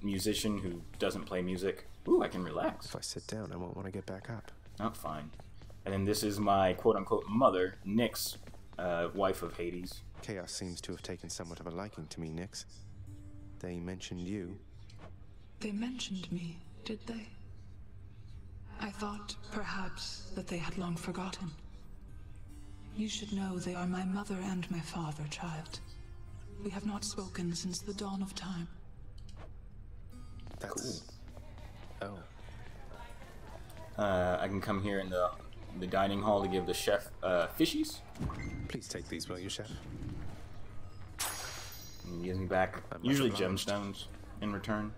musician who doesn't play music. Ooh, I can relax. If I sit down, I won't want to get back up. Oh, fine. And then this is my quote-unquote mother, Nyx, wife of Hades. Chaos seems to have taken somewhat of a liking to me, Nyx. They mentioned you. They mentioned me, did they? I thought, perhaps, that they had long forgotten. You should know they are my mother and my father, child. We have not spoken since the dawn of time. That's... Cool. Oh. I can come here in the dining hall to give the chef fishies. Please take these, will you, chef? And he gives me back usually gemstones in return.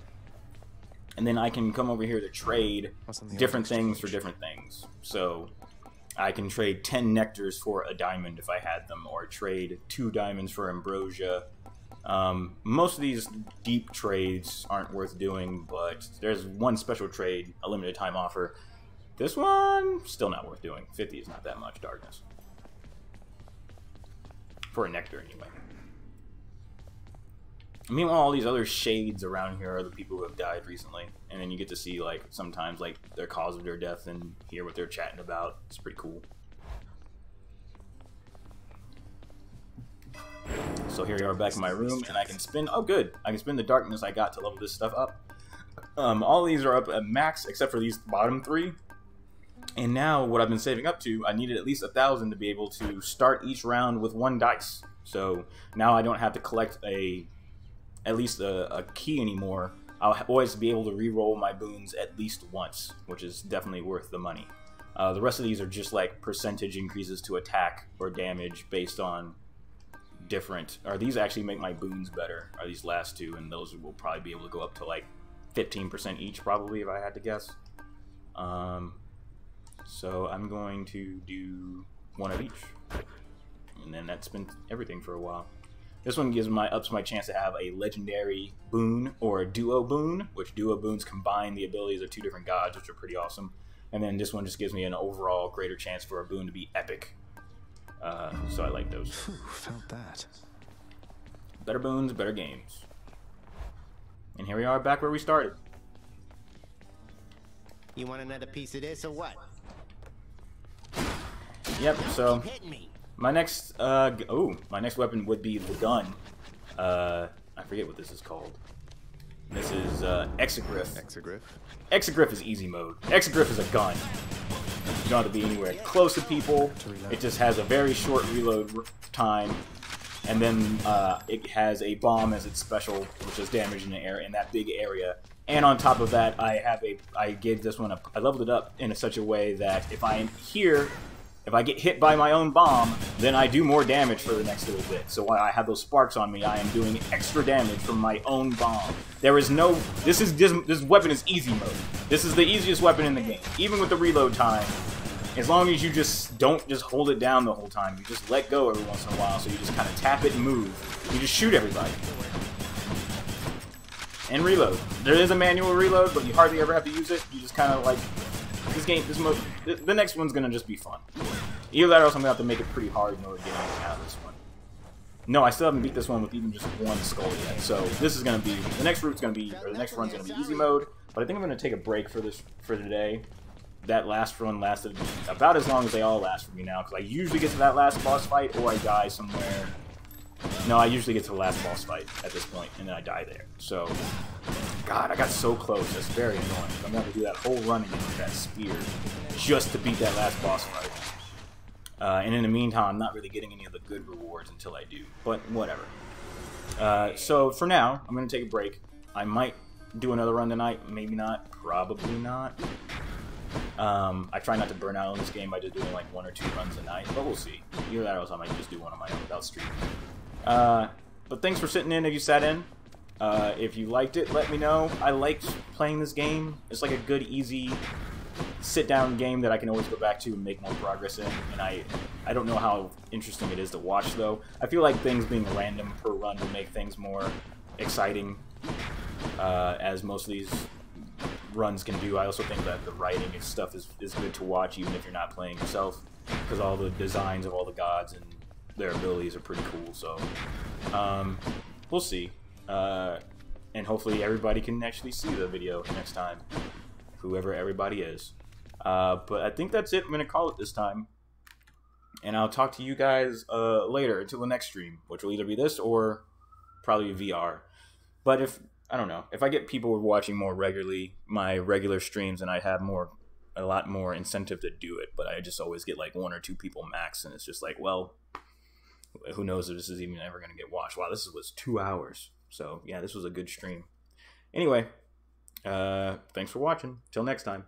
And then I can come over here to trade different things for different things. So I can trade 10 nectars for a diamond if I had them, or trade 2 diamonds for ambrosia. Most of these deep trades aren't worth doing, but there's one special trade, a limited time offer. This one, still not worth doing. 50 is not that much darkness. For a nectar, anyway. Meanwhile, all these other shades around here are the people who have died recently. And then you get to see, like, sometimes, like, their cause of their death and hear what they're chatting about. It's pretty cool. So here we are back in my room, and I can spend... Oh, good. I can spend the darkness I got to level this stuff up. All of these are up at max, except for these bottom 3. And now, what I've been saving up to, I needed at least 1,000 to be able to start each round with 1 dice. So now I don't have to collect at least a key anymore. I'll always be able to re-roll my boons at least once, which is definitely worth the money. The rest of these are just like percentage increases to attack or damage based on different... Or these actually make my boons better, are these last 2, and those will probably be able to go up to like 15% each, probably, if I had to guess. So I'm going to do 1 of each. And then that's been everything for a while. This one ups my chance to have a legendary boon or a duo boon, which duo boons combine the abilities of 2 different gods, which are pretty awesome. And then this one just gives me an overall greater chance for a boon to be epic. So I like those. Whew, felt that. Better boons, better games. And here we are back where we started. You want another piece of this or what? Yep, so my next my next weapon would be the gun. I forget what this is called. This is Exegriff. Exegriff is easy mode. Exegriff is a gun. You don't have to be anywhere close to people. It just has a very short reload time, and then it has a bomb as its special, which does damage in the air in that big area. And on top of that, I gave this one I leveled it up in such a way that if I am here If I get hit by my own bomb, then I do more damage for the next little bit. So while I have those sparks on me, I am doing extra damage from my own bomb. There is no... This weapon is easy mode. This is the easiest weapon in the game. Even with the reload time, as long as you just don't just hold it down the whole time. You just let go every once in a while, so you just kind of tap it and move. You just shoot everybody. And reload. There is a manual reload, but you hardly ever have to use it. You just kind of like... This mode, the next one's gonna just be fun. Either that or else I'm gonna have to make it pretty hard in order to get anything out of this one. No, I still haven't beat this one with even just one skull yet. So this is gonna be, the next route's gonna be, or the next run's gonna be easy mode. But I think I'm gonna take a break for today. That last run lasted about as long as they all last for me now, because I usually get to that last boss fight or I die somewhere. No, I usually get to the last boss fight at this point, and then I die there. So, God, I got so close. That's very annoying. I'm going to have to do that whole run again with that spear just to beat that last boss fight. And in the meantime, I'm not really getting any of the good rewards until I do. But whatever. So, for now, I'm going to take a break. I might do another run tonight. Maybe not. Probably not. I try not to burn out on this game by just doing like 1 or 2 runs a night, but we'll see. Either that or else I might just do one on my own without streaming. But thanks for sitting in if you sat in. If you liked it, let me know. I liked playing this game. It's like a good, easy, sit-down game that I can always go back to and make more progress in. And I don't know how interesting it is to watch, though. I feel like things being random per run would make things more exciting, as most of these runs can do. I also think that the writing and stuff is good to watch, even if you're not playing yourself, because all the designs of all the gods and their abilities are pretty cool. So we'll see, and hopefully everybody can actually see the video next time, whoever everybody is. But I think that's it. I'm gonna call it this time, and I'll talk to you guys later until the next stream, which will either be this or probably VR. But if I don't know, if I get people watching more regularly my regular streams, and I have a lot more incentive to do it. But I just always get like 1 or 2 people max, and it's just like, well, who knows if this is even ever going to get watched. Wow, this was 2 hours. So yeah, this was a good stream. Anyway, thanks for watching. Till next time.